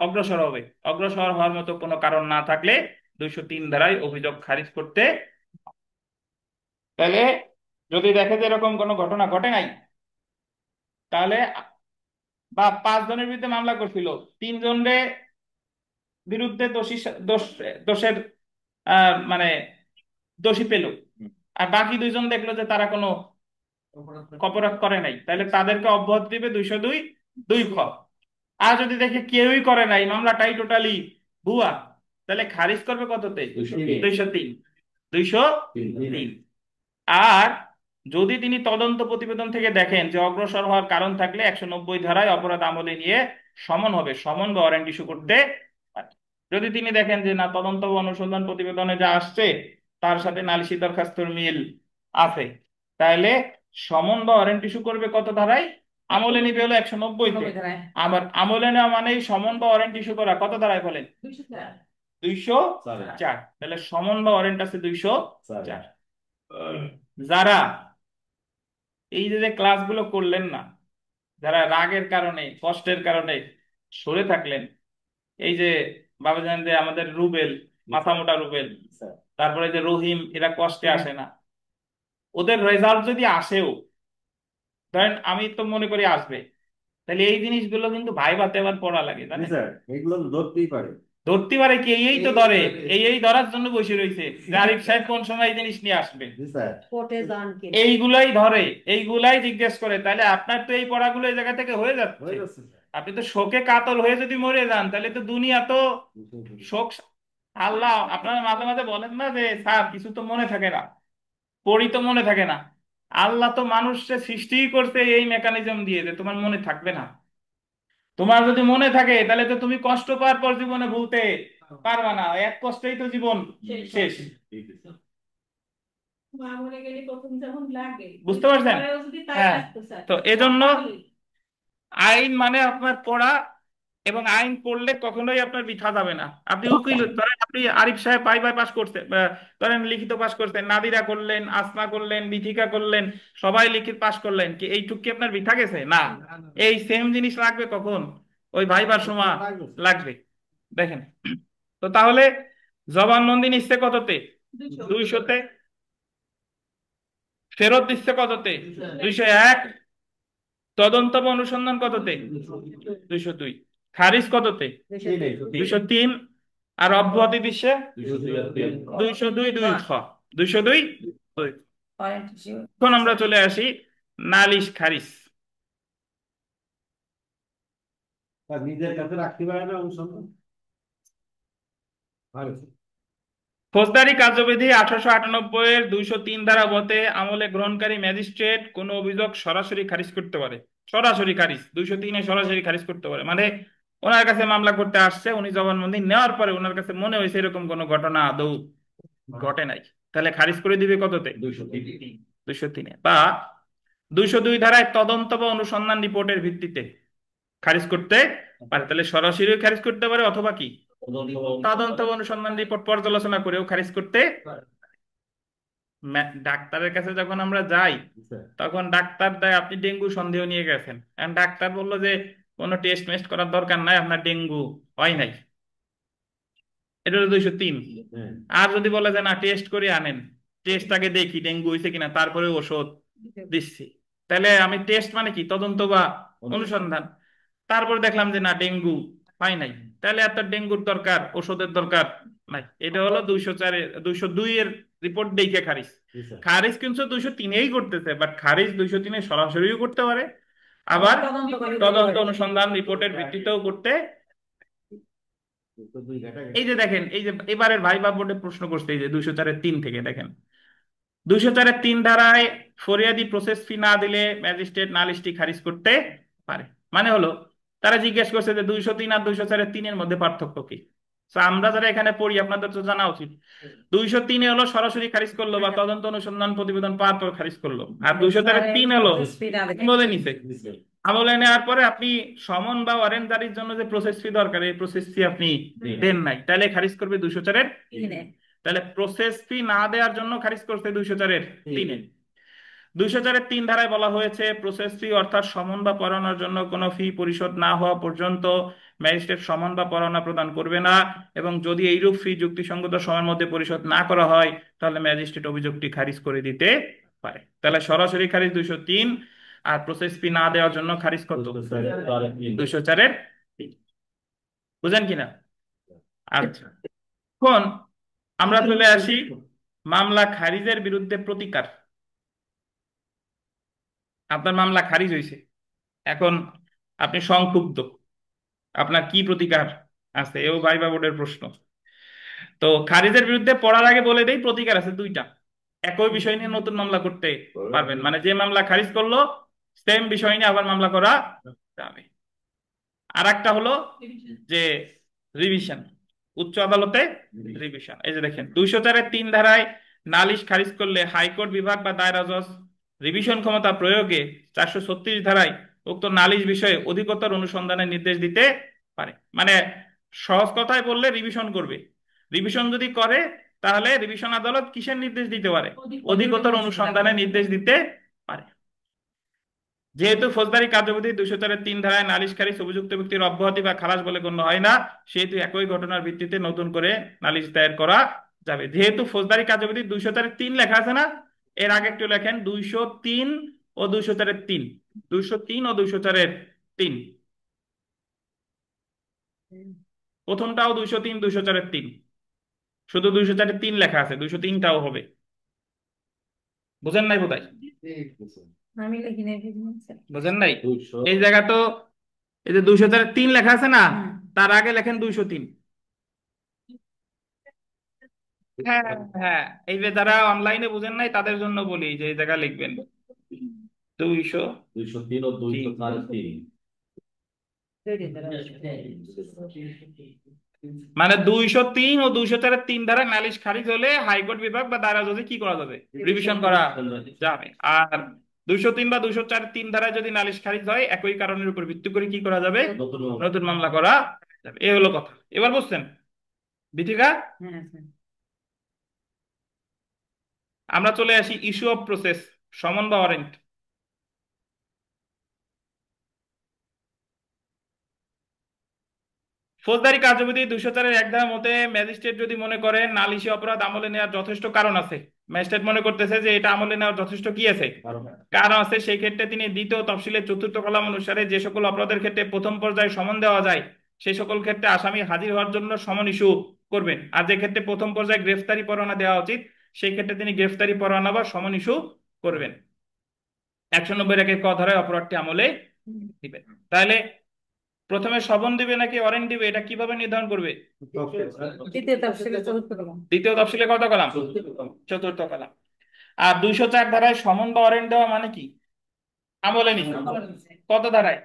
অগ্রসর হবে, অগ্রসর হওয়ার মতো কোনো কারণ না থাকলে 203 ধারায় অভিযোগ খারিজ করতে। তাহলে যদি দেখে যে এরকম কোনো ঘটনা ঘটে নাই, তাহলে বা 5 জনের বিরুদ্ধে মামলা করছিল, 3 জনের বিরুদ্ধে দোষের মানে দোষী পেল, আর বাকি 2 জন দেখলো যে তারা কোনো অপরাধ করে নাই, তাহলে তাদেরকে অব্যাহতি দিবে 202(2) খ। আর যদি দেখে কেউই করে নাই, মামলাটাই টোটালি ভুয়া, তাহলে খারিজ করবে কততে? 203। 203। আর যদি তিনি তদন্ত প্রতিবেদন থেকে দেখেন যে অগ্রসর হওয়ার কারণ থাকলে 190 ধারায় অপরাধ আমলে নিয়ে সমন হবে, সমন বা ওয়ারেন্ট ইস্যু করতে পারে। যদি তিনি দেখেন যে না তদন্ত বা অনুসন্ধান প্রতিবেদনে যা আসছে তার সাথে নালিশি দরখাস্তর মিল আছে, তাহলে সমন বা ওয়ারেন্ট ইস্যু করবে কত ধারায়? আমলে নিবে হলো 190-তে। আবার আমলে নেওয়া মানেই সমন বা ওয়ারেন্ট ইস্যু করা কত ধারায় বলেন? 204। তাহলে সমন বা ওয়ারেন্ট আছে 204। যারা এই যে যে ক্লাসগুলো করলেন না, যারা রাগের কারণে কষ্টের কারণে সরে থাকলেন, এই যে ভাবছেন যে আমাদের রুবেল, মাথা মোটা রুবেল, তারপরে যে রহিম, এরা কষ্টে আসে না, ওদের রেজাল্ট যদি আসেও, ধরেন আমি তো মনে করি আসবে, তাহলে এই জিনিসগুলো কিন্তু ভাইভাতে আবার পড়া লাগে, জি জানেন? স্যার, এগুলো তো ধরতেই পারে। ধরতে পারে কি? এই তো ধরে, এই ধরার জন্য বসে রয়েছে যে আরিফ সাহেব কোন সময় এই জিনিস নিয়ে আসবে। জি স্যার। কোর্টে যান কি এইগুলাই ধরে, এইগুলাই জিজ্ঞেস করে, তাহলে আপনার তো এই পড়াগুলো এই জায়গা থেকে হয়ে যাচ্ছে। হয়ে যাচ্ছে স্যার। আপনি তো শোকে কাতর হয়ে যদি মরে যান তাহলে তো দুনিয়া তো শোক। আল্লাহ আপনারা মাঝে মাঝে বলেন না যে স্যার কিছু তো মনে থাকে না, পড়ি তো মনে থাকে না। আল্লাহ তো মানুষকে সৃষ্টি করছে এই মেকানিজম দিয়ে যে তোমার মনে থাকবে না। তোমার যদি মনে থাকে তাহলে তো তুমি কষ্ট পাওয়ার পর জীবনে ভুলতে পারবা না, এক কষ্টেই তো জীবন শেষ। মামুনে গেলে প্রথম যখন লাগে বুঝতে পারছেন? পরেও যদি তাই হ্যাঁ, থাকতো স্যার তো এজন্য তাহলে আইন মানে আপনার পড়া, এবং আইন পড়লে কখনোই আপনার বৃথা যাবে না। আপনি উকিল, ধরেন আপনি আরিফ সাহেব বাই পাস করতে, ধরেন লিখিত পাস করতেন, নাদিরা করলেন, আসমা করলেন, বিথিকা করলেন, সবাই লিখিত পাস করলেন, কি এইটুক কি আপনার বৃথা গেছে? না। এই সেম জিনিস লাগবে কখন? ওই ভাইবার সময় লাগবে। দেখেন, তো তাহলে জবানবন্দি নিচ্ছে কততে? 200-তে। ফেরত দিচ্ছে কততে? 201। তদন্ত বা অনুসন্ধান কততে? 202। খারিজ কততে? 203। আর অব্যাহতি দিচ্ছে 202, 2 খ, 202, 2। এখন আমরা চলে আসি নালিশ খারিজ। তার নিজের কাছে রাখতে পারে না অনুসন্ধান ভালো। ফৌজদারি কার্যবিধি 1898 এর 203 ধারা মতে আমলে গ্রহণকারী ম্যাজিস্ট্রেট কোনো অভিযোগ সরাসরি খারিজ করতে পারে। সরাসরি খারিজ 203-এ সরাসরি খারিজ করতে পারে, মানে ওনার কাছে মামলা করতে আসছে, উনি জবানবন্দি নেওয়ার পরে ওনার কাছে মনে হয়েছে এরকম কোনো ঘটনা আদৌ ঘটে নাই, তাহলে খারিজ করে দিবে কততে? 203-এ। বা 202 ধারায় তদন্ত বা অনুসন্ধান রিপোর্টের ভিত্তিতে খারিজ করতে পারে। তাহলে সরাসরি খারিজ করতে পারে, অথবা কি তদন্ত বা অনুসন্ধান রিপোর্ট পর্যালোচনা করেও খারিজ করতে পারে। ডাক্তারের কাছে যখন আমরা যাই, তখন ডাক্তার দেয়, আপনি ডেঙ্গু সন্দেহ নিয়ে গেছেন, এখন ডাক্তার বললো যে কোনো টেস্ট মেস্ট করার দরকার নাই, আপনার ডেঙ্গু হয় নাই, এটা হলো 203। আর যদি বলে যে না টেস্ট করে আনেন, টেস্ট আগে দেখি ডেঙ্গু হয়েছে কিনা, তারপরে ওষুধ দিচ্ছি, তাহলে আমি টেস্ট মানে কি তদন্ত বা অনুসন্ধান, তারপর দেখলাম যে না ডেঙ্গু হয় নাই, তাহলে এত ডেঙ্গুর দরকার, ওষুধের দরকার নাই। এটা হলো 204, 202 এর রিপোর্ট দেখে খারিজ। খারিজ কিন্তু 203-এই করতেছে, বাট খারিজ 203-এ সরাসরিও করতে পারে, আবার তদন্ত অনুসন্ধান রিপোর্টের ভিত্তিতেও করতে। এই যে দেখেন, এই যে এবারের ভাইবা বোর্ডে প্রশ্ন করছে, এই যে 204-3 থেকে দেখেন, 204-3 ধারায় ফরিয়াদি প্রসেস ফি না দিলে ম্যাজিস্ট্রেট নালিশটি খারিজ করতে পারে। মানে হলো, তারা জিজ্ঞেস করছে যে 203 আর 204-3-এর মধ্যে পার্থক্য কি। তো আমরা যারা এখানে পড়ি আপনাদের তো জানা উচিত, 203-এ হলো সরাসরি খারিজ করলো বা তদন্ত অনুসন্ধান প্রতিবেদন পাওয়ার পর খারিজ করলো, আর 204-3 হলো আমলে নিছে। আমলে নেওয়ার পরে আপনি সমন বা ওয়ারেন্ট জারির জন্য যে প্রসেস ফি দরকার, এই প্রসেস ফি আপনি দেন নাই, তাহলে খারিজ করবে 204-এর। তাহলে প্রসেস ফি না দেওয়ার জন্য খারিজ করছে 204-3-এ। 204-3 ধারায় বলা হয়েছে, প্রসেস ফি অর্থাৎ সমন বা পরোয়ানার জন্য কোনো ফি পরিশোধ না হওয়া পর্যন্ত ম্যাজিস্ট্রেট সমন বা পরোয়ানা প্রদান করবে না, এবং যদি এইরূপ ফি যুক্তিসঙ্গত সময়ের মধ্যে পরিশোধ না করা হয়, তাহলে ম্যাজিস্ট্রেট অভিযোগটি খারিজ করে দিতে পারে। তাহলে সরাসরি খারিজ 203, আর প্রসেস ফি না দেওয়ার জন্য খারিজ কত? 204-3। বুঝেন কিনা? আচ্ছা, এখন আমরা চলে আসি মামলা খারিজের বিরুদ্ধে প্রতিকার। আপনার মামলা খারিজ হয়েছে, এখন আপনি সংক্ষুব্ধ, আপনার কি প্রতিকার আছে? এও ভাইবা বোর্ডের প্রশ্ন। তো খারিজের বিরুদ্ধে পড়ার আগে বলে দেই, প্রতিকার আছে 2টা। একই বিষয় নিয়ে নতুন মামলা করতে পারবেন, মানে যে মামলা খারিজ করলো সেম বিষয় নিয়ে আবার মামলা করা যাবে। আর একটা হলো যে রিভিশন, উচ্চ আদালতে রিভিশন। এই যে দেখেন, 204-3 ধারায় নালিশ খারিজ করলে হাইকোর্ট বিভাগ বা দায়রা জজ রিভিশন ক্ষমতা প্রয়োগে 436 ধারায় উক্ত নালিশ বিষয়ে অধিকতর অনুসন্ধানের নির্দেশ দিতে পারে। মানে সহজ কথায় বললে রিভিশন করবে। রিভিশন যদি করে, তাহলে রিভিশন আদালত কিসের নির্দেশ দিতে পারে? অধিকতর অনুসন্ধানের নির্দেশ দিতে পারে। যেহেতু ফৌজদারি কার্যবিধি 204-3 ধারায় নালিশ খারিজ অভিযুক্ত ব্যক্তির অব্যাহতি বা খালাস বলে গণ্য হয় না, সেহেতু একই ঘটনার ভিত্তিতে নতুন করে নালিশ দায়ের করা যাবে। যেহেতু ফৌজদারি কার্যবিধি 204-3 লেখা আছে না, এর আগে একটু লেখেন 203 ও 204-3, 203 ও 204-3, প্রথমটাও 203, 204-3, শুধু 204-3 লেখা আছে, 203টাও হবে। বুঝেন নাই বোধহয়? আমি লিখি নাই বুঝেন নাই? এই জায়গা তো এই যে 204-3 লেখা আছে না, তার আগে লেখেন 203। হ্যাঁ হ্যাঁ, এই যে যারা অনলাইনে বুঝেন নাই তাদের জন্য বলি যে এই জায়গা লিখবেন 203 ও 204-3 মানে 203 ও 204-এর 3 ধারায় নালিশ খারিজ হলে হাইকোর্ট বিভাগ বা দায়রা জজে কি করা যাবে, রিভিশন করা যাবে। আর 203 বা 204-এর 3 ধারায় যদি নালিশ খারিজ হয় একই কারণের উপর ভিত্তি করে কি করা যাবে, নতুন মামলা করা যাবে। এই হলো কথা, এবার বুঝছেন বিথিকা? হ্যাঁ স্যার। আমরা চলে আসি ইস্যু অফ প্রসেস, সমন বা ওয়ারেন্ট। ফৌজদারি কার্যবিধি 204-এর 1 ধারা মতে ম্যাজিস্ট্রেট যদি মনে করে নালিশি অপরাধ আমলে নেওয়ার যথেষ্ট কারণ আছে, ম্যাজিস্ট্রেট মনে করতেছে যে এটা আমলে নেওয়ার যথেষ্ট কি আছে, কারণ আছে, সেই ক্ষেত্রে তিনি দ্বিতীয় তফসিলের 4র্থ কলাম অনুসারে যে সকল অপরাধের ক্ষেত্রে প্রথম পর্যায়ে সমন দেওয়া যায় সেই সকল ক্ষেত্রে আসামি হাজির হওয়ার জন্য সমন ইস্যু করবেন। আর যে ক্ষেত্রে প্রথম পর্যায়ে গ্রেফতারি পরোয়ানা দেওয়া উচিত সেই ক্ষেত্রে তিনি গ্রেফতারি পরোয়ানা বা সমন ইস্যু করবেন। 190-এর 1 ক ধারায় অপরাধটি আমলে দিবেন। তাহলে প্রথমে সমন দিবে নাকি ওয়ারেন্ট দিবে, এটা কিভাবে নির্ধারণ করবে? তৃতীয় তফসিলে চতুর্থ কলাম। দ্বিতীয় তফসিলে কত কলাম? 4র্থ কলাম। আর 204 ধারায় সমন বা ওয়ারেন্ট দেওয়া মানে কি? আমলে নিছে কত ধারায়?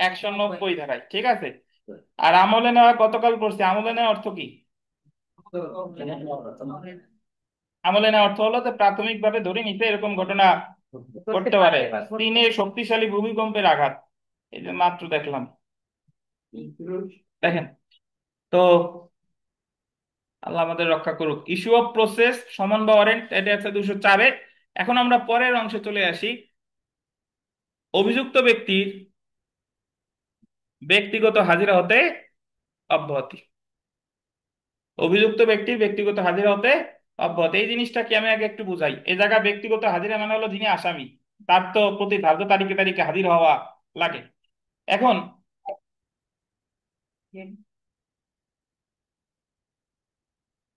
190 ধারায়, ঠিক আছে। আর আমলে নেওয়া গতকাল পড়ছে, আমলে নেওয়া অর্থ কি? আমলে নেওয়া অর্থ হলো যে প্রাথমিকভাবে ধরে নিতে এরকম ঘটনা করতে পারে। 3-এ শক্তিশালী ভূমিকম্পের আঘাত, এই যে মাত্র দেখলাম, দেখেন তো, আল্লাহ আমাদের রক্ষা করুক। ইস্যু অফ প্রসেস, সমন বা ওয়ারেন্ট, এটা আছে 204-এ। এখন আমরা পরের অংশে চলে আসি, অভিযুক্ত ব্যক্তির ব্যক্তিগত হাজিরা হতে অব্যাহতি। অভিযুক্ত ব্যক্তির ব্যক্তিগত হাজিরা হতে অব্যাহতি, এই জিনিসটা কি আমি আগে একটু বুঝাই। এই জায়গা ব্যক্তিগত হাজিরা মানে হলো যিনি আসামি তার তো প্রতি ধার্য তারিখে তারিখে হাজির হওয়া লাগে। এখন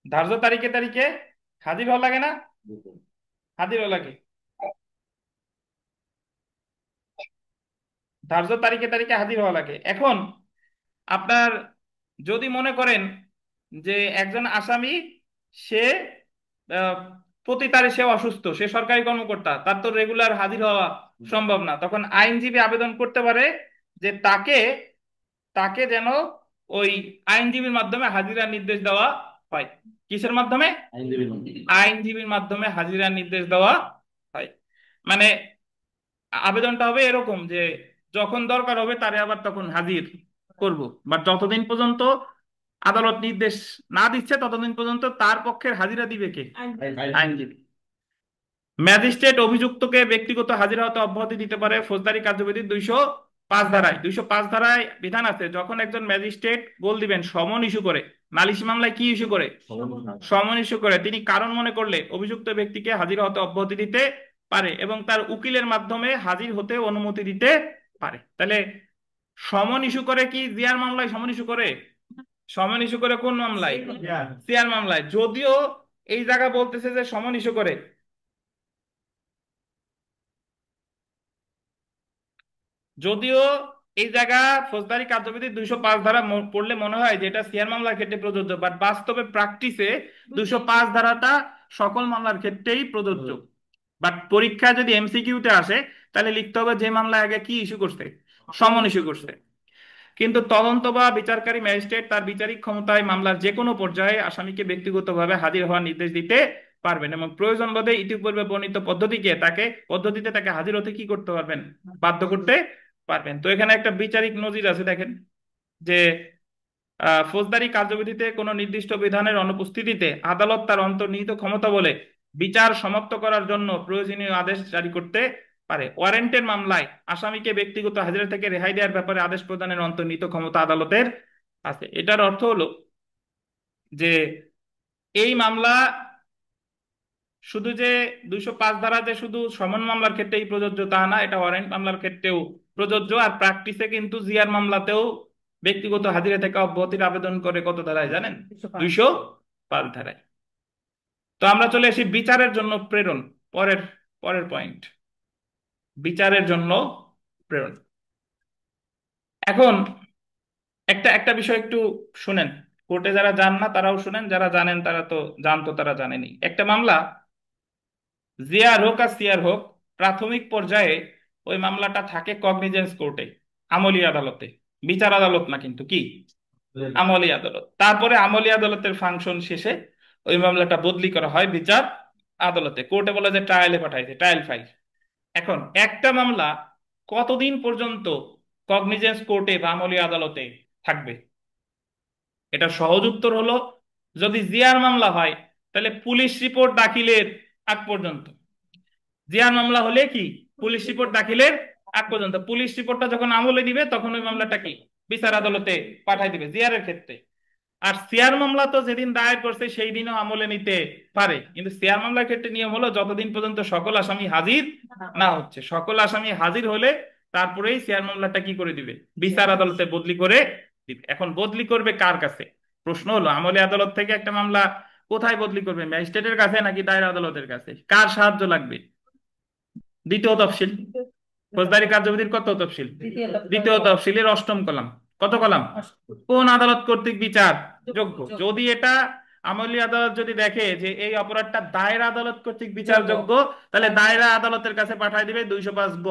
ধার্য তারিখে তারিখে হাজির হওয়া লাগে না? হাজির হওয়া লাগে, ধার্য তারিখে তারিখে হাজির হওয়া লাগে। এখন আপনার যদি মনে করেন যে একজন আসামি সে আহ, প্রতি তারিখে সে অসুস্থ, সে সরকারি কর্মকর্তা, তার তো রেগুলার হাজির হওয়া সম্ভব না, তখন আইনজীবী আবেদন করতে পারে যে তাকে তাকে যেন ওই আইনজীবীর মাধ্যমে হাজিরার নির্দেশ দেওয়া হয়। কিসের মাধ্যমে? আইনজীবীর মাধ্যমে হাজিরার নির্দেশ দেওয়া হয়। মানে আবেদনটা হবে এরকম যে যখন দরকার হবে তারে আবার তখন হাজির করব, বাট যতদিন পর্যন্ত আদালত নির্দেশ না দিচ্ছে ততদিন পর্যন্ত তার পক্ষের হাজিরা দিবে কে? আইনজীবী। ম্যাজিস্ট্রেট অভিযুক্তকে ব্যক্তিগত হাজিরা হতে অব্যাহতি দিতে পারে ফৌজদারি কার্যবিধির 205 ধারায়। 205 ধারায় বিধান আছে, যখন একজন ম্যাজিস্ট্রেট গোল দিবেন সমন ইস্যু করে, নালিশি মামলায় কি ইস্যু করে? সমন ইস্যু করে, তিনি কারণ মনে করলে অভিযুক্ত ব্যক্তিকে হাজির হতে অব্যাহতি দিতে পারে এবং তার উকিলের মাধ্যমে হাজির হতে অনুমতি দিতে পারে। তাহলে সমন ইস্যু করে কি জিয়ার মামলায় সমন ইস্যু করে? সমন ইস্যু করে কোন মামলায়? সিআর মামলায়। যদিও এই জায়গা বলতেছে যে সমন ইস্যু করে, যদিও এই জায়গা ফৌজদারি কার্যবিধি 205 ধারা পড়লে মনে হয় যে এটা সিআর মামলার ক্ষেত্রে প্রযোজ্য, বাট বাস্তবে প্র্যাকটিসে 205 ধারাটা সকল মামলার ক্ষেত্রেই প্রযোজ্য। বাট পরীক্ষায় যদি এমসিকিউতে আসে তাহলে লিখতে হবে যে মামলা আগে কি ইস্যু করছে, সমন ইস্যু করছে। কিন্তু তদন্ত বা বিচারকারী ম্যাজিস্ট্রেট তার বিচারিক ক্ষমতায় মামলার যে কোনো পর্যায়ে আসামিকে ব্যক্তিগতভাবে হাজির হওয়ার নির্দেশ দিতে পারবেন এবং প্রয়োজন বোধে ইতিপূর্বে বর্ণিত পদ্ধতিতে তাকে হাজির হতে কি করতে পারবেন, বাধ্য করতে পারবেন। তো এখানে একটা বিচারিক নজির আছে, দেখেন যে ফৌজদারি কার্যবিধিতে কোনো নির্দিষ্ট বিধানের অনুপস্থিতিতে আদালত তার অন্তর্নিহিত ক্ষমতা বলে বিচার সমাপ্ত করার জন্য প্রয়োজনীয় আদেশ জারি করতে পারে। ওয়ারেন্টের মামলায় আসামিকে ব্যক্তিগত হাজিরা থেকে রেহাই দেওয়ার ব্যাপারে আদেশ প্রদানের অন্তর্নিহিত ক্ষমতা আদালতের আছে। এটার অর্থ হলো যে এই মামলা শুধু যে 205 ধারা যে শুধু সমন মামলার ক্ষেত্রেই প্রযোজ্য তা না, এটা ওয়ারেন্ট মামলার ক্ষেত্রেও প্রযোজ্য। আর প্র্যাকটিসে কিন্তু জিআর মামলাতেও ব্যক্তিগত হাজিরা থেকে অব্যাহতির আবেদন করে কত ধারায় জানেন? 205 ধারায়। তো আমরা চলে আসি বিচারের জন্য প্রেরণ, পরের পরের পয়েন্ট, বিচারের জন্য প্রেরণ। এখন একটা একটা বিষয় একটু শুনেন, কোর্টে যারা যান না তারাও শুনেন, যারা জানেন তারা তো জানতো, তারা জানেনি। একটা মামলা জিআর হোক আর সিআর হোক, প্রাথমিক পর্যায়ে ওই মামলাটা থাকে কগনিজেন্স কোর্টে, আমলি আদালতে, বিচার আদালত না, কিন্তু কি আমলি আদালত। তারপরে আমলি আদালতের ফাংশন শেষে ওই মামলাটা বদলি করা হয় বিচার আদালতে, কোর্টে বলে যে ট্রায়ালে পাঠাইছে, ট্রায়াল ফাইল। এখন একটা মামলা কতদিন পর্যন্ত কগনিজেন্স কোর্টে বা আমলি আদালতে থাকবে? এটা সহজ উত্তর হলো, যদি জিয়ার মামলা হয় তাহলে পুলিশ রিপোর্ট দাখিলের আগ পর্যন্ত। জিয়ার মামলা হলে কি পুলিশ রিপোর্ট দাখিলের আগ পর্যন্ত, পুলিশ রিপোর্টটা যখন আমলে দিবে তখন ওই মামলাটা কি বিচার আদালতে পাঠাই দিবে জিয়ারের ক্ষেত্রে। আর সিয়ার মামলা তো যেদিন দায়ের করছে সেই দিনও আমলে নিতে পারে, কিন্তু সিয়ার মামলার ক্ষেত্রে নিয়ম হলো যতদিন পর্যন্ত সকল আসামি হাজির না হচ্ছে, সকল আসামি হাজির হলে তারপরেই সিয়ার মামলাটা কি করে দিবে, বিচার আদালতে বদলি করে দিবে। এখন বদলি করবে কার কাছে? প্রশ্ন হলো আমলে আদালত থেকে একটা মামলা কোথায় বদলি করবে, ম্যাজিস্ট্রেটের কাছে নাকি দায়রা আদালতের কাছে? কার সাহায্য লাগবে? দ্বিতীয় তফসিল, ফৌজদারি কার্যবিধির কত তফসিল? দ্বিতীয় তফসিলের অষ্টম কলাম। কত কলাম? কোন আদালত কর্তৃক বিচার যোগ্য। যদি এটা আমলি আদালত যদি দেখে যে এই অপরাধটা দায়রা আদালত কর্তৃক বিচারযোগ্য, তাহলে দায়রা আদালতের কাছে পাঠায় দিবে 205 গ,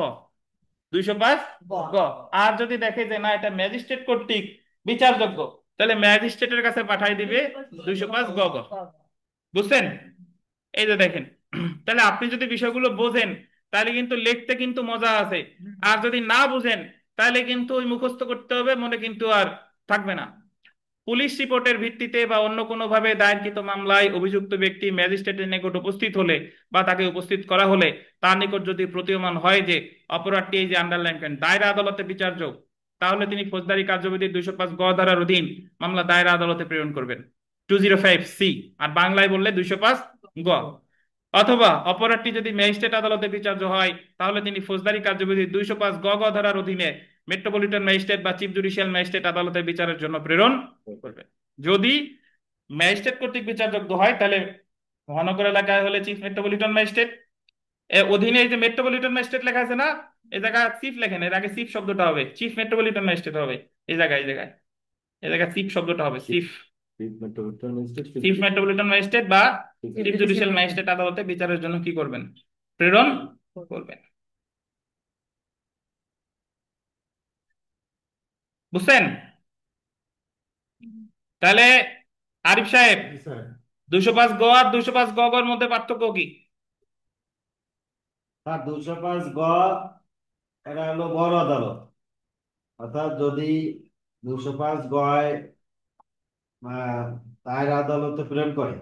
205 গ। আর যদি দেখে যে না এটা ম্যাজিস্ট্রেট কর্তৃক বিচারযোগ্য, তাহলে ম্যাজিস্ট্রেটের কাছে পাঠায় দিবে 205 গ গ। বুঝছেন? এই যে দেখেন, তাহলে আপনি যদি বিষয়গুলো বোঝেন তাহলে কিন্তু লিখতে কিন্তু মজা আছে, আর যদি না বুঝেন তাহলে কিন্তু ওই মুখস্থ করতে হবে, মনে কিন্তু আর থাকবে না। পুলিশ রিপোর্টের ভিত্তিতে বা অন্য কোনো ভাবে দায়েরকৃত মামলায় অভিযুক্ত ব্যক্তি ম্যাজিস্ট্রেটের নিকট উপস্থিত হলে বা তাকে উপস্থিত করা হলে তার নিকট যদি প্রতীয়মান হয় যে অপরাধটি, এই যে আন্ডারলাইন করেন, দায়রা আদালতে বিচার্য, তাহলে তিনি ফৌজদারি কার্যবিধির 205 গ ধারার অধীন মামলা দায়রা আদালতে প্রেরণ করবেন, 205C। আর বাংলায় বললে 205 গ। অথবা অপরাধটি যদি ম্যাজিস্ট্রেট আদালতে বিচার্য হয় তাহলে তিনি ফৌজদারি কার্যবিধির 205 গ গ ধারার অধীনে মেট্রোপলিটন ম্যাজিস্ট্রেট বা চিফ জুডিশিয়াল ম্যাজিস্ট্রেট আদালতের বিচারের জন্য প্রেরণ করবেন। যদি ম্যাজিস্ট্রেট কর্তৃক বিচারযোগ্য হয় তাহলে মহানগর এলাকায় হলে চিফ মেট্রোপলিটন ম্যাজিস্ট্রেট এর অধীনে, এই যে মেট্রোপলিটন ম্যাজিস্ট্রেট লেখা আছে না, এই জায়গায় চিফ লেখেন, এর আগে চিফ শব্দটা হবে, চিফ মেট্রোপলিটন ম্যাজিস্ট্রেট হবে। এই জায়গায় এই জায়গায় এই জায়গায় চিফ শব্দটা হবে, চিফ। চিফ মেট্রোপলিটন ম্যাজিস্ট্রেট বা চিফ জুডিশিয়াল ম্যাজিস্ট্রেট আদালতে বিচারের জন্য কি করবেন, প্রেরণ করবেন। বুঝছেন? তাহলে আরিফ সাহেব, 205 গ আর 205 গ গর মধ্যে পার্থক্য কি? স্যার 205 গ এটা হলো বড় আদালত, অর্থাৎ যদি 205 গয় দায়রা আদালতে প্রেরণ করে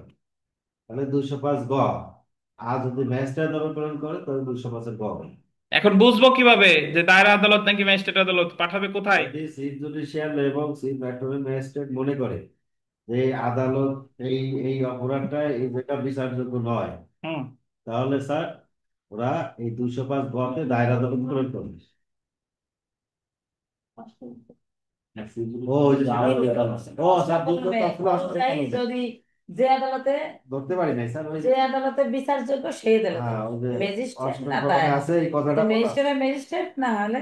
তাহলে 205 গ, আর যদি ম্যাজিস্ট্রেট আদালত প্রেরণ করে তাহলে 205 গ হবে। এখন বুঝবো কিভাবে যে দায়রা আদালত নাকি ম্যাজিস্ট্রেট আদালত, পাঠাবে কোথায়? যদি চিফ জুডিশিয়াল এবং চিফ মেট্রোপলিটন ম্যাজিস্ট্রেট মনে করে যে আদালত এই এই অপরাধটা এই যেটা বিচারযোগ্য নয়, হুম। তাহলে স্যার ওরা এই 205 গতে দায়রা আদালত প্রেরণ করবে। ও ওই যে ও স্যার যদি যে আদালতে ধরতে পারি নাই স্যার, ওই যে আদালতে বিচারযোগ্য সেই আদালতে হ্যাঁ ওই যে ম্যাজিস্ট্রেট অষ্টম না কলামে দায়রা, আছে এই কথাটা বলা আছে। ম্যাজিস্ট্রেট ম্যাজিস্ট্রেট না হলে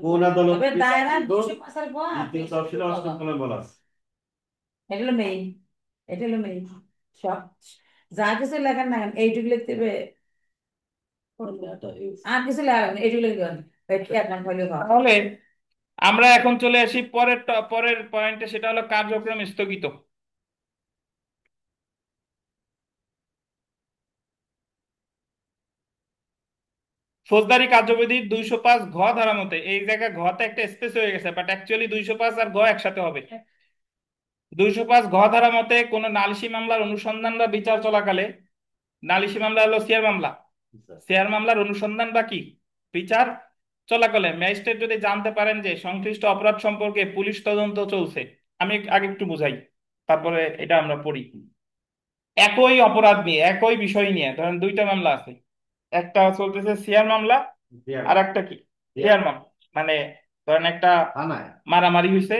কোন আদালত তবে দায়রা 205 গ দ্বিতীয় তফসিলে অষ্টম কলামে বলা আছে। এটা হলো মেইন, এটা হলো মেইন। সব যা কিছু লেখার না কেন এইটুকু লিখতে হবে, আর কিছু লেখার না, এইটুকু লিখতে হবে। এখন হলে তাহলে আমরা এখন চলে আসি পরের পয়েন্টে, সেটা হলো কার্যক্রম স্থগিত। ফৌজদারি কার্যবিধির 205 ঘ ধারা মতে, এই জায়গায় ঘতে একটা স্পেস হয়ে গেছে, বাট অ্যাকচুয়ালি 205 আর ঘ একসাথে হবে। 205 ঘ ধারা মতে কোন নালিশি মামলার অনুসন্ধান বা বিচার চলাকালে, নালিশি মামলা হলো শেয়ার মামলা, শেয়ার মামলার অনুসন্ধান বা কি বিচার চলাকালে ম্যাজিস্ট্রেট যদি জানতে পারেন যে সংশ্লিষ্ট অপরাধ সম্পর্কে পুলিশ তদন্ত চলছে, আমি আগে একটু বুঝাই তারপরে এটা আমরা পড়ি। একই অপরাধ নিয়ে, একই বিষয় নিয়ে ধরেন দুইটা মামলা আছে, একটা চলতেছে শেয়ার মামলা আর একটা কি শেয়ার মামলা, মানে ধরেন একটা থানায় মারামারি হয়েছে,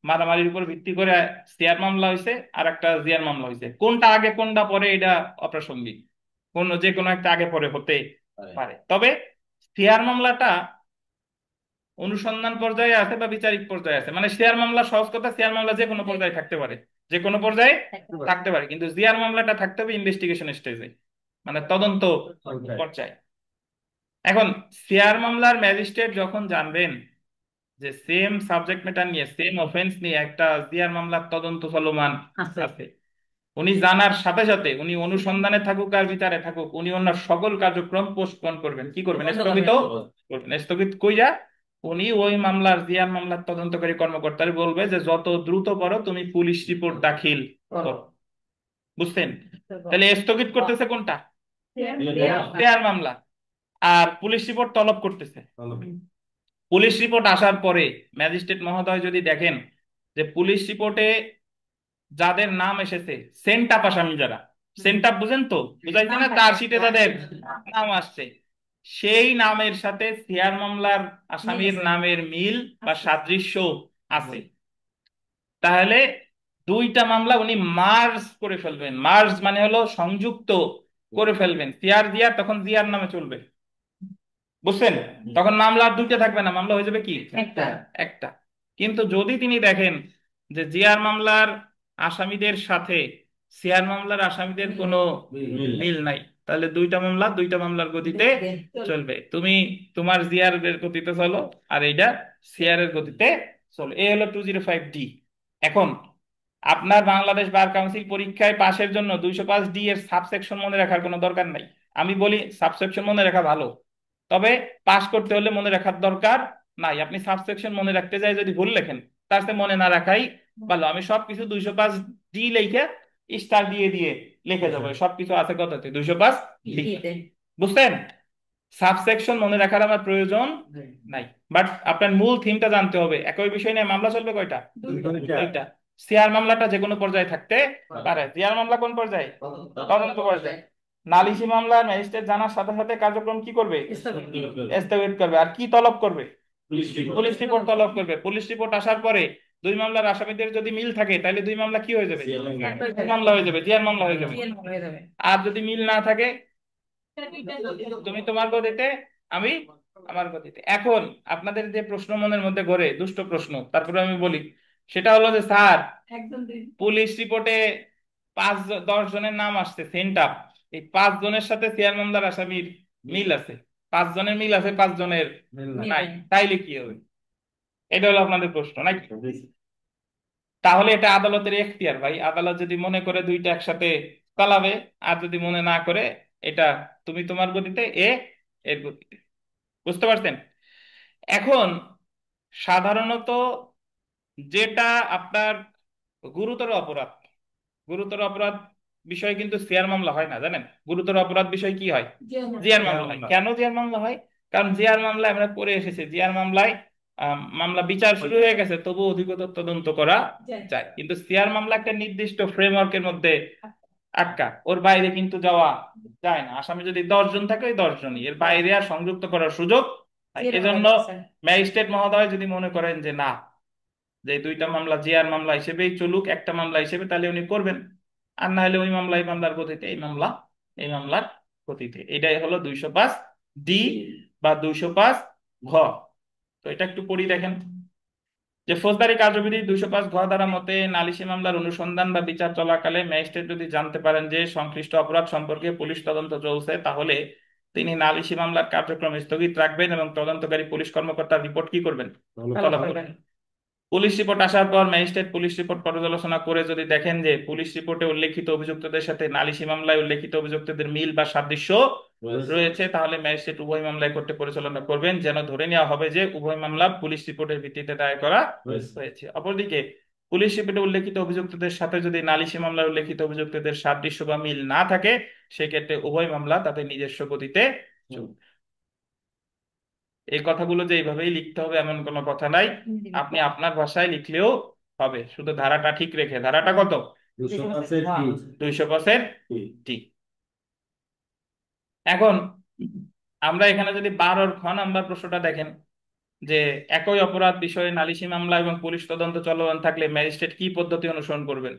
মারামারির উপর ভিত্তি করে শেয়ার মামলা হয়েছে আর একটা জিয়ার মামলা হয়েছে, কোনটা আগে কোনটা পরে এটা অপ্রাসঙ্গিক, কোন যে কোনো একটা আগে পরে হতে পারে। তবে শেয়ার মামলাটা অনুসন্ধান পর্যায়ে আছে বা বিচারিক পর্যায়ে আছে, মানে শেয়ার মামলা, সহজ কথা, শেয়ার মামলা যে কোনো পর্যায়ে থাকতে পারে, যে কোনো পর্যায়ে থাকতে পারে, কিন্তু জিয়ার মামলাটা থাকতে হবে ইনভেস্টিগেশন স্টেজে, মানে তদন্ত পর্যায়ে। এখন শেয়ার মামলার ম্যাজিস্ট্রেট যখন জানবেন যে সেম সাবজেক্ট ম্যাটার নিয়ে সেম অফেন্স নিয়ে একটা জিয়ার মামলার তদন্ত চলমান আছে। আছে, উনি জানার সাথে সাথে উনি অনুসন্ধানে থাকুক আর বিচারে থাকুক, উনি ওনার সকল কার্যক্রম পোস্টপোন করবেন, কি করবেন, বন্ধ স্থগিত করবেন। করবেন। স্থগিত কইরা উনি ওই মামলার জিয়ার মামলার তদন্তকারী কর্মকর্তারে বলবে যে যত দ্রুত পারো তুমি পুলিশ রিপোর্ট দাখিল করো। করো। বুঝছেন? তাহলে স্থগিত করতেছে কোনটা? জিয়ার মামলা। আর পুলিশ রিপোর্ট তলব করতেছে। পুলিশ রিপোর্ট আসার পরে ম্যাজিস্ট্রেট মহোদয় যদি দেখেন যে পুলিশ রিপোর্টে যাদের নাম এসেছে সেন্টাপ আসামি, যারা সেন্টাপ বুঝেন তো, বুঝাইছে না, চার্জশিটে তাদের নাম আসছে, সেই নামের সাথে সিয়ার মামলার আসামির নামের মিল বা সাদৃশ্য আছে, তাহলে দুইটা মামলা উনি মার্জ করে ফেলবেন। মার্জ মানে হলো সংযুক্ত করে ফেলবেন, সিয়ার জিয়ার তখন জিয়ার নামে চলবে। বুঝছেন? তখন মামলা আর দুইটা থাকবে না, মামলা হয়ে যাবে কি একটা। একটা। কিন্তু যদি তিনি দেখেন যে জিয়ার মামলার আসামিদের সাথে সিয়ার মামলার আসামিদের কোনো মিল নাই, তাহলে দুইটা মামলার গতিতে চলবে। তুমি তোমার জিয়ার এর গতিতে চলো আর এইটা সিআর এর গতিতে চলো। এই হলো 205D। এখন আপনার বাংলাদেশ বার কাউন্সিল পরীক্ষায় পাশের জন্য 205D এর সাবসেকশন মনে রাখার কোনো দরকার নাই। আমি বলি সাবসেকশন মনে রাখা ভালো, তবে পাশ করতে হলে মনে রাখার দরকার নাই। আপনি সাবসেকশন মনে রাখতে যাই যদি ভুল লেখেন, তার সাথে মনে না রাখাই ভালো। আমি সবকিছু 205D লিখে স্টার দিয়ে দিয়ে লিখে যাবো, সবকিছু আছে কততে, 205D। বুঝছেন? সাবসেকশন মনে রাখার আমার প্রয়োজন নাই, বাট আপনার মূল থিমটা জানতে হবে। একই বিষয় নিয়ে মামলা চলবে কয়টা? দুইটা। সিআর মামলাটা যে কোনো পর্যায়ে থাকতে পারে। জিআর মামলা কোন পর্যায়ে? তদন্ত পর্যায়ে। নালিশি মামলার ম্যাজিস্ট্রেট জানার সাথে সাথে কার্যক্রম কি করবে? স্থগিত করবে। আর কি তলব করবে? পুলিশ রিপোর্ট তলব করবে। পুলিশ রিপোর্ট আসার পরে দুই মামলার আসামিদের যদি মিল থাকে তাহলে দুই মামলা কি হয়ে যাবে? মামলা হয়ে যাবে, জিআর মামলা হয়ে যাবে। আর যদি মিল না থাকে, তুমি তোমার গতিতে, আমি আমার গতিতে। এখন আপনাদের যে প্রশ্ন মনের মধ্যে ঘোরে, দুষ্ট প্রশ্ন, তারপরে আমি বলি, সেটা হলো যে স্যার পুলিশ রিপোর্টে 10 জনের নাম আসছে সেন্টাপ, এই 5 জনের সাথে সিআর মামলার আসামির মিল আছে, 5 জনের মিল আছে, 5 জনের নাই, তাইলে কি হবে? এটা হলো আপনাদের প্রশ্ন নাকি? তাহলে এটা আদালতের এখতিয়ার ভাই, আদালত যদি মনে করে দুইটা একসাথে চালাবে, আর যদি মনে না করে এটা তুমি তোমার গতিতে, এর গতিতে। বুঝতে পারছেন? এখন সাধারণত যেটা আপনার গুরুতর অপরাধ, গুরুতর অপরাধ বিষয় কিন্তু সিআর মামলা হয় না, জানেন? গুরুতর অপরাধ বিষয় কি হয়? জিআর মামলা হয়। কেন জিআর মামলা হয়? কারণ জিআর মামলায় আমরা পড়ে এসেছি, জিআর মামলায় মামলা বিচার শুরু হয়ে গেছে তবু অধিকতর তদন্ত করা যায়, কিন্তু সিআর মামলা একটা নির্দিষ্ট ফ্রেমওয়ার্কের মধ্যে আটকা, ওর বাইরে কিন্তু যাওয়া যায় না। আসামি যদি 10 জন থাকে ওই 10 জনই, এর বাইরে আর সংযুক্ত করার সুযোগ নাই। এজন্য ম্যাজিস্ট্রেট মহোদয় যদি মনে করেন যে না, যে দুইটা মামলা জিআর মামলা হিসেবেই চলুক, একটা মামলা হিসেবে, তাহলে উনি করবেন। আর না হলে ওই মামলা এই মামলার গতিতে, এই মামলা এই মামলার গতিতে। এটাই হলো 205D বা 205ঘ। তো এটা একটু পড়ি দেখেন যে ফৌজদারি কার্যবিধি 205ঘ ধারা মতে নালিশি মামলার অনুসন্ধান বা বিচার চলাকালে ম্যাজিস্ট্রেট যদি জানতে পারেন যে সংশ্লিষ্ট অপরাধ সম্পর্কে পুলিশ তদন্ত চলছে, তাহলে তিনি নালিশি মামলার কার্যক্রম স্থগিত রাখবেন এবং তদন্তকারী পুলিশ কর্মকর্তার রিপোর্ট কি করবেন? তলব করবেন। পুলিশ রিপোর্ট আসার পর ম্যাজিস্ট্রেট পুলিশ রিপোর্ট পর্যালোচনা করে যদি দেখেন যে পুলিশ রিপোর্টে উল্লেখিত অভিযুক্তদের সাথে নালিশি মামলায় উল্লেখিত অভিযুক্তদের মিল বা সাদৃশ্য রয়েছে, তাহলে ম্যাজিস্ট্রেট উভয় মামলায় কোর্টে পরিচালনা করবেন, যেন ধরে নেওয়া হবে যে উভয় মামলা পুলিশ রিপোর্টের ভিত্তিতে দায়ের করা হয়েছে। অপরদিকে পুলিশ রিপোর্টে উল্লেখিত অভিযুক্তদের সাথে যদি নালিশি মামলায় উল্লেখিত অভিযুক্তদের সাদৃশ্য বা মিল না থাকে, সেক্ষেত্রে উভয় মামলা তাদের নিজস্ব গতিতে চলবে। এই কথাগুলো যে এইভাবেই লিখতে হবে এমন কোনো কথা নাই, আপনি আপনার ভাষায় লিখলেও হবে, শুধু ধারাটা ঠিক রেখে। ধারাটা কত? 205D। এখন আমরা এখানে যদি 12 খ নাম্বার প্রশ্নটা দেখেন, যে একই অপরাধ বিষয়ে নালিশি মামলা এবং পুলিশ তদন্ত চলমান থাকলে ম্যাজিস্ট্রেট কি পদ্ধতি অনুসরণ করবেন?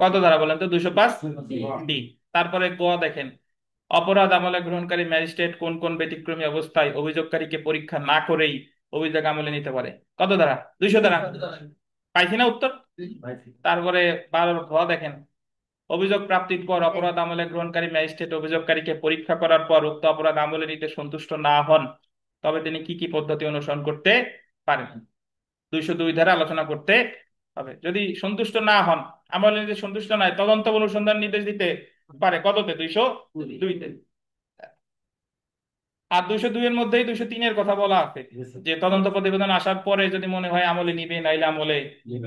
কত ধারা বলেন তো? 205D। তারপরে ক দেখেন, অপরাধ আমলে গ্রহণকারী ম্যাজিস্ট্রেট কোন কোন ব্যতিক্রমী অবস্থায় অভিযোগকারীকে পরীক্ষা না করেই অভিযোগ আমলে নিতে পারে? কত ধারা? 200 ধারা। পাইছি না উত্তর? তারপরে 12ঘ দেখেন, অভিযোগ প্রাপ্তির পর অপরাধ আমলে গ্রহণকারী ম্যাজিস্ট্রেট অভিযোগকারীকে পরীক্ষা করার পর উক্ত অপরাধ আমলে নিতে সন্তুষ্ট না হন, তবে তিনি কি কি পদ্ধতি অনুসরণ করতে পারেন। 202 ধারা আলোচনা করতে হবে। যদি সন্তুষ্ট না হন, আমলে যদি সন্তুষ্ট নয়, তদন্ত অনুসন্ধান নির্দেশ দিতে পারে কততে? 202-তে। আর 202 এর মধ্যেই 203 এর কথা বলা আছে, যে তদন্ত প্রতিবেদন আসার পরে যদি মনে হয় আমলে নিবে, নাইলে আমলে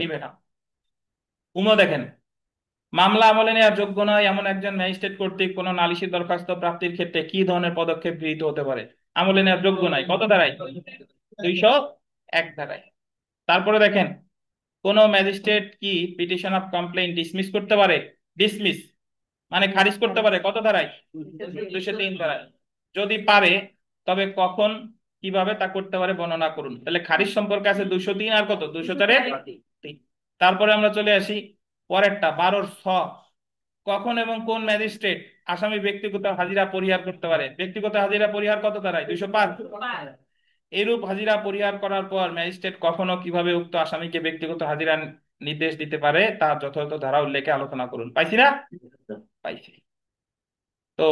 নিবে না। দেখেন, মামলা আমলে নেওয়ার যোগ্য নয় এমন একজন ম্যাজিস্ট্রেট কর্তৃক কোন নালিশি দরখাস্ত প্রাপ্তির ক্ষেত্রে কি ধরনের পদক্ষেপ গৃহীত হতে পারে? আমলে নেওয়ার যোগ্য নয় কত ধারায়? 201 ধারায়। তারপরে দেখেন, কোন ম্যাজিস্ট্রেট কি পিটিশন অফ কমপ্লেইন ডিসমিস করতে পারে? ডিসমিস মানে খারিজ করতে পারে কত ধারায়? 203 ধারায়। যদি পারে, তবে কখন, কিভাবে তা করতে পারে বর্ণনা করুন। তাহলে খারিজ সম্পর্কে আছে 203 আর কত? 204-3। তারপরে আমরা চলে আসি পরেরটা 12-6। কখন এবং কোন ম্যাজিস্ট্রেট আসামি ব্যক্তিগত হাজিরা পরিহার করতে পারে? ব্যক্তিগত হাজিরা পরিহার কত ধারায়? 205। এরূপ হাজিরা পরিহার করার পর ম্যাজিস্ট্রেট কখনো কিভাবে উক্ত আসামিকে ব্যক্তিগত হাজিরা নির্দেশ দিতে পারে তা যথাযথ ধারা উল্লেখে আলোচনা করুন। পাইছি না? পাইছি। তো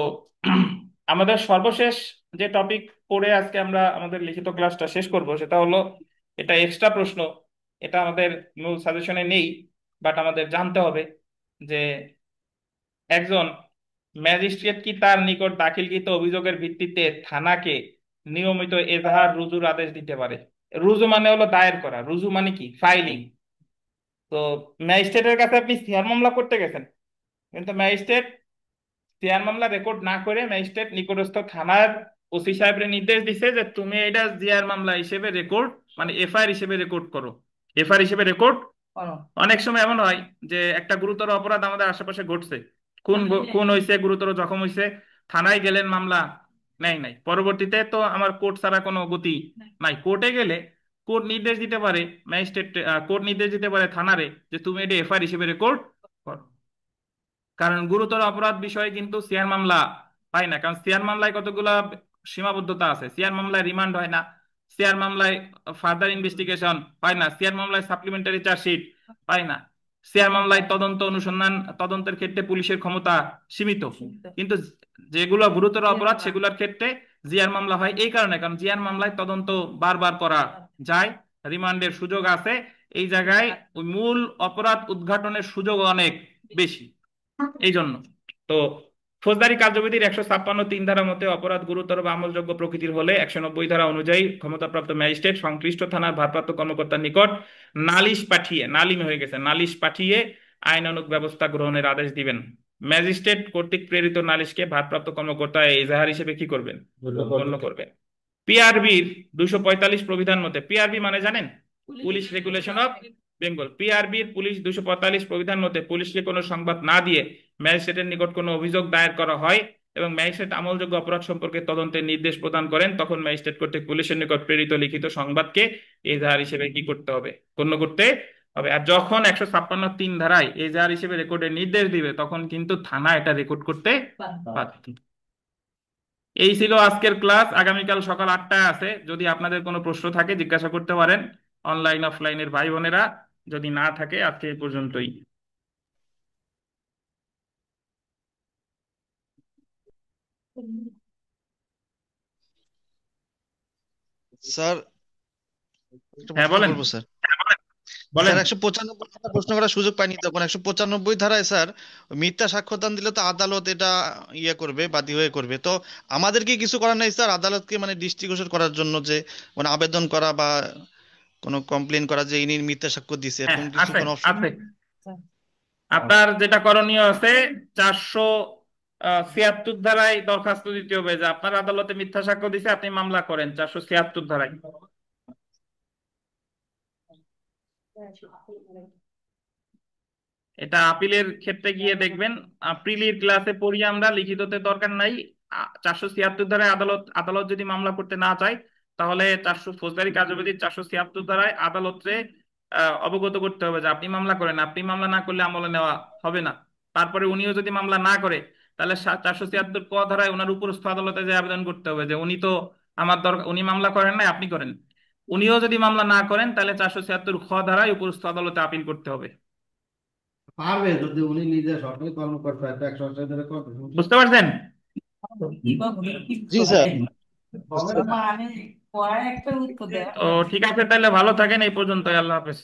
আমাদের সর্বশেষ যে টপিক পড়ে আজকে আমরা আমাদের লিখিত ক্লাসটা শেষ করব, সেটা হলো, এটা এক্সট্রা প্রশ্ন, এটা আমাদের মূল সাজেশনে নেই, বাট আমাদের জানতে হবে যে একজন ম্যাজিস্ট্রেট কি তার নিকট দাখিলকৃত অভিযোগের ভিত্তিতে থানাকে নিয়মিত এজাহার রুজুর আদেশ দিতে পারে? রুজু মানে হলো দায়ের করা, রুজু মানে কি? ফাইলিং। তো ম্যাজিস্ট্রেটের কাছে আপনি সিআর মামলা করতে গেছেন, কিন্তু ম্যাজিস্ট্রেট সিআর মামলা রেকর্ড না করে ম্যাজিস্ট্রেট নিকটস্থ থানার ওসি সাহেবের নির্দেশ দিছে যে তুমি এটা জিআর মামলা হিসেবে রেকর্ড, মানে এফআইআর হিসেবে রেকর্ড করো, এফআইআর হিসেবে রেকর্ড। অনেক সময় এমন হয় যে একটা গুরুতর অপরাধ আমাদের আশেপাশে ঘটছে, খুন হয়েছে, গুরুতর জখম হয়েছে, থানায় গেলেন, মামলা নেই নাই, পরবর্তীতে তো আমার কোর্ট ছাড়া কোনো গতি নাই। কোর্টে গেলে কোর্ট নির্দেশ দিতে পারে, ম্যাজিস্ট্রেট কোর্ট নির্দেশ দিতে পারে থানারে যে তুমি এটা এফআইআর হিসেবে রেকর্ড করো। কারণ গুরুতর অপরাধ বিষয়ে কিন্তু সিআর মামলা পায় না, কারণ সিআর মামলায় কতগুলা সীমাবদ্ধতা আছে। সিআর মামলায় রিমান্ড হয় না, সিআর মামলায় ফার্দার ইনভেস্টিগেশন হয় না, সিআর মামলায় সাপ্লিমেন্টারি চার্জশিট পায় না, সিআর মামলায় তদন্ত অনুসন্ধান তদন্তের ক্ষেত্রে পুলিশের ক্ষমতা সীমিত। কিন্তু যেগুলো গুরুতর অপরাধ সেগুলোর ক্ষেত্রে জিআর মামলা হয়। এই কারণে, কারণ জিআর মামলায় তদন্ত বারবার করা যায়, রিমান্ডের সুযোগ আছে, এই জায়গায় ওই মূল অপরাধ উদ্ঘাটনের সুযোগ অনেক বেশি, এই জন্য। তো ফৌজদারি কার্যবিধির 156(3) ধারা মতে অপরাধ গুরুতর বা আমলযোগ্য প্রকৃতির হলে 190 ধারা অনুযায়ী ক্ষমতাপ্রাপ্ত ম্যাজিস্ট্রেট সংশ্লিষ্ট থানার ভারপ্রাপ্ত কর্মকর্তার নিকট নালিশ পাঠিয়ে, নালিম হয়ে গেছে, নালিশ পাঠিয়ে আইনানুগ ব্যবস্থা গ্রহণের আদেশ দিবেন। ম্যাজিস্ট্রেট কর্তৃক প্রেরিত নালিশকে ভারপ্রাপ্ত কর্মকর্তা এজাহার হিসেবে কি করবেন? গণ্য করবেন। পিআরবির 245 প্রবিধান মতে, পিআরবি মানে জানেন? Police regulation of Bengal. পিআরবির পুলিশ 245 প্রবিধান মতে পুলিশকে কোনো সংবাদ না দিয়ে ম্যাজিস্ট্রেটের নিকট কোনো অভিযোগ দায়ের করা হয় এবং ম্যাজিস্ট্রেট আমলযোগ্য অপরাধ সম্পর্কে তদন্তের নির্দেশ প্রদান করেন, তখন ম্যাজিস্ট্রেট কর্তৃক পুলিশের নিকট প্রেরিত লিখিত সংবাদকে এজাহার হিসেবে কি করতে হবে? গণ্য করতে হবে। আর যখন 156(3) ধারায় এজাহার হিসেবে রেকর্ডের নির্দেশ দিবে, তখন কিন্তু থানা এটা রেকর্ড করতে বাধ্য। এই ছিল আজকের ক্লাস। আগামীকাল সকাল 8টায় আছে, যদি আপনাদের কোনো প্রশ্ন থাকে জিজ্ঞাসা করতে পারেন অনলাইন অফলাইনের ভাই বোনেরা, যদি না থাকে আজকে এই পর্যন্তই। স্যার একটা হ্যাঁ প্রশ্ন বলেন, করবো স্যার। বলেন। স্যার 195 ধারা প্রশ্ন করার সুযোগ পাইনি, তখন 195 ধারায় স্যার মিথ্যা সাক্ষ্যদান দিলে তো আদালত এটা ইয়ে করবে, বাদী হয়ে করবে। তো আমাদের কি কিছু করার নাই স্যার আদালতকে মানে দৃষ্টিগোচর করার জন্য, যে মানে আবেদন করা বা কোনো কমপ্লেন করা যে ইনি মিথ্যা সাক্ষ্য দিছে, হ্যাঁ এরকম কিছু আছে, কোনো অপশন? আছে। আপনার যেটা করণীয় আছে, 476 ধারায় দরখাস্ত দিতে হবে যে আপনার আদালতে মিথ্যা সাক্ষ্য দিছে, আপনি মামলা করেন 476 ধারায়। এটা আপিলের ক্ষেত্রে গিয়ে দেখবেন, আপিলের ক্লাসে পড়ি আমরা, লিখিততে দরকার নাই। 476 ধারায় আদালত আদালত যদি মামলা করতে না চায়, তাহলে ফৌজদারি কার্যবিধির 476 ধারায় আদালতে অবগত করতে হবে যে আপনি মামলা করেন, আপনি মামলা না করলে আমলে নেওয়া হবে না। তারপরে উনিও যদি মামলা না করে, তাহলে 476 ক ধারায় ওনার উপরস্থ আদালতে যে আবেদন করতে হবে যে উনি তো আমার দরকার, উনি মামলা করেন নাই, আপনি করেন। উনিও যদি মামলা না করেন, তাহলে 476 খ ধারায় উপরস্থ আদালতে আপিল করতে হবে। পারবে যদি উনি নিজে সরকারি কর্মকর্তা, একটা 180 ধরে করবে, সমস্যা বুঝতে পারছেন? জি স্যার। মানে পড়ার একটা উত্তর দেওয়া তো ঠিক আছে, তাহলে ভালো থাকেন, এই পর্যন্ত, আল্লাহ হাফেজ।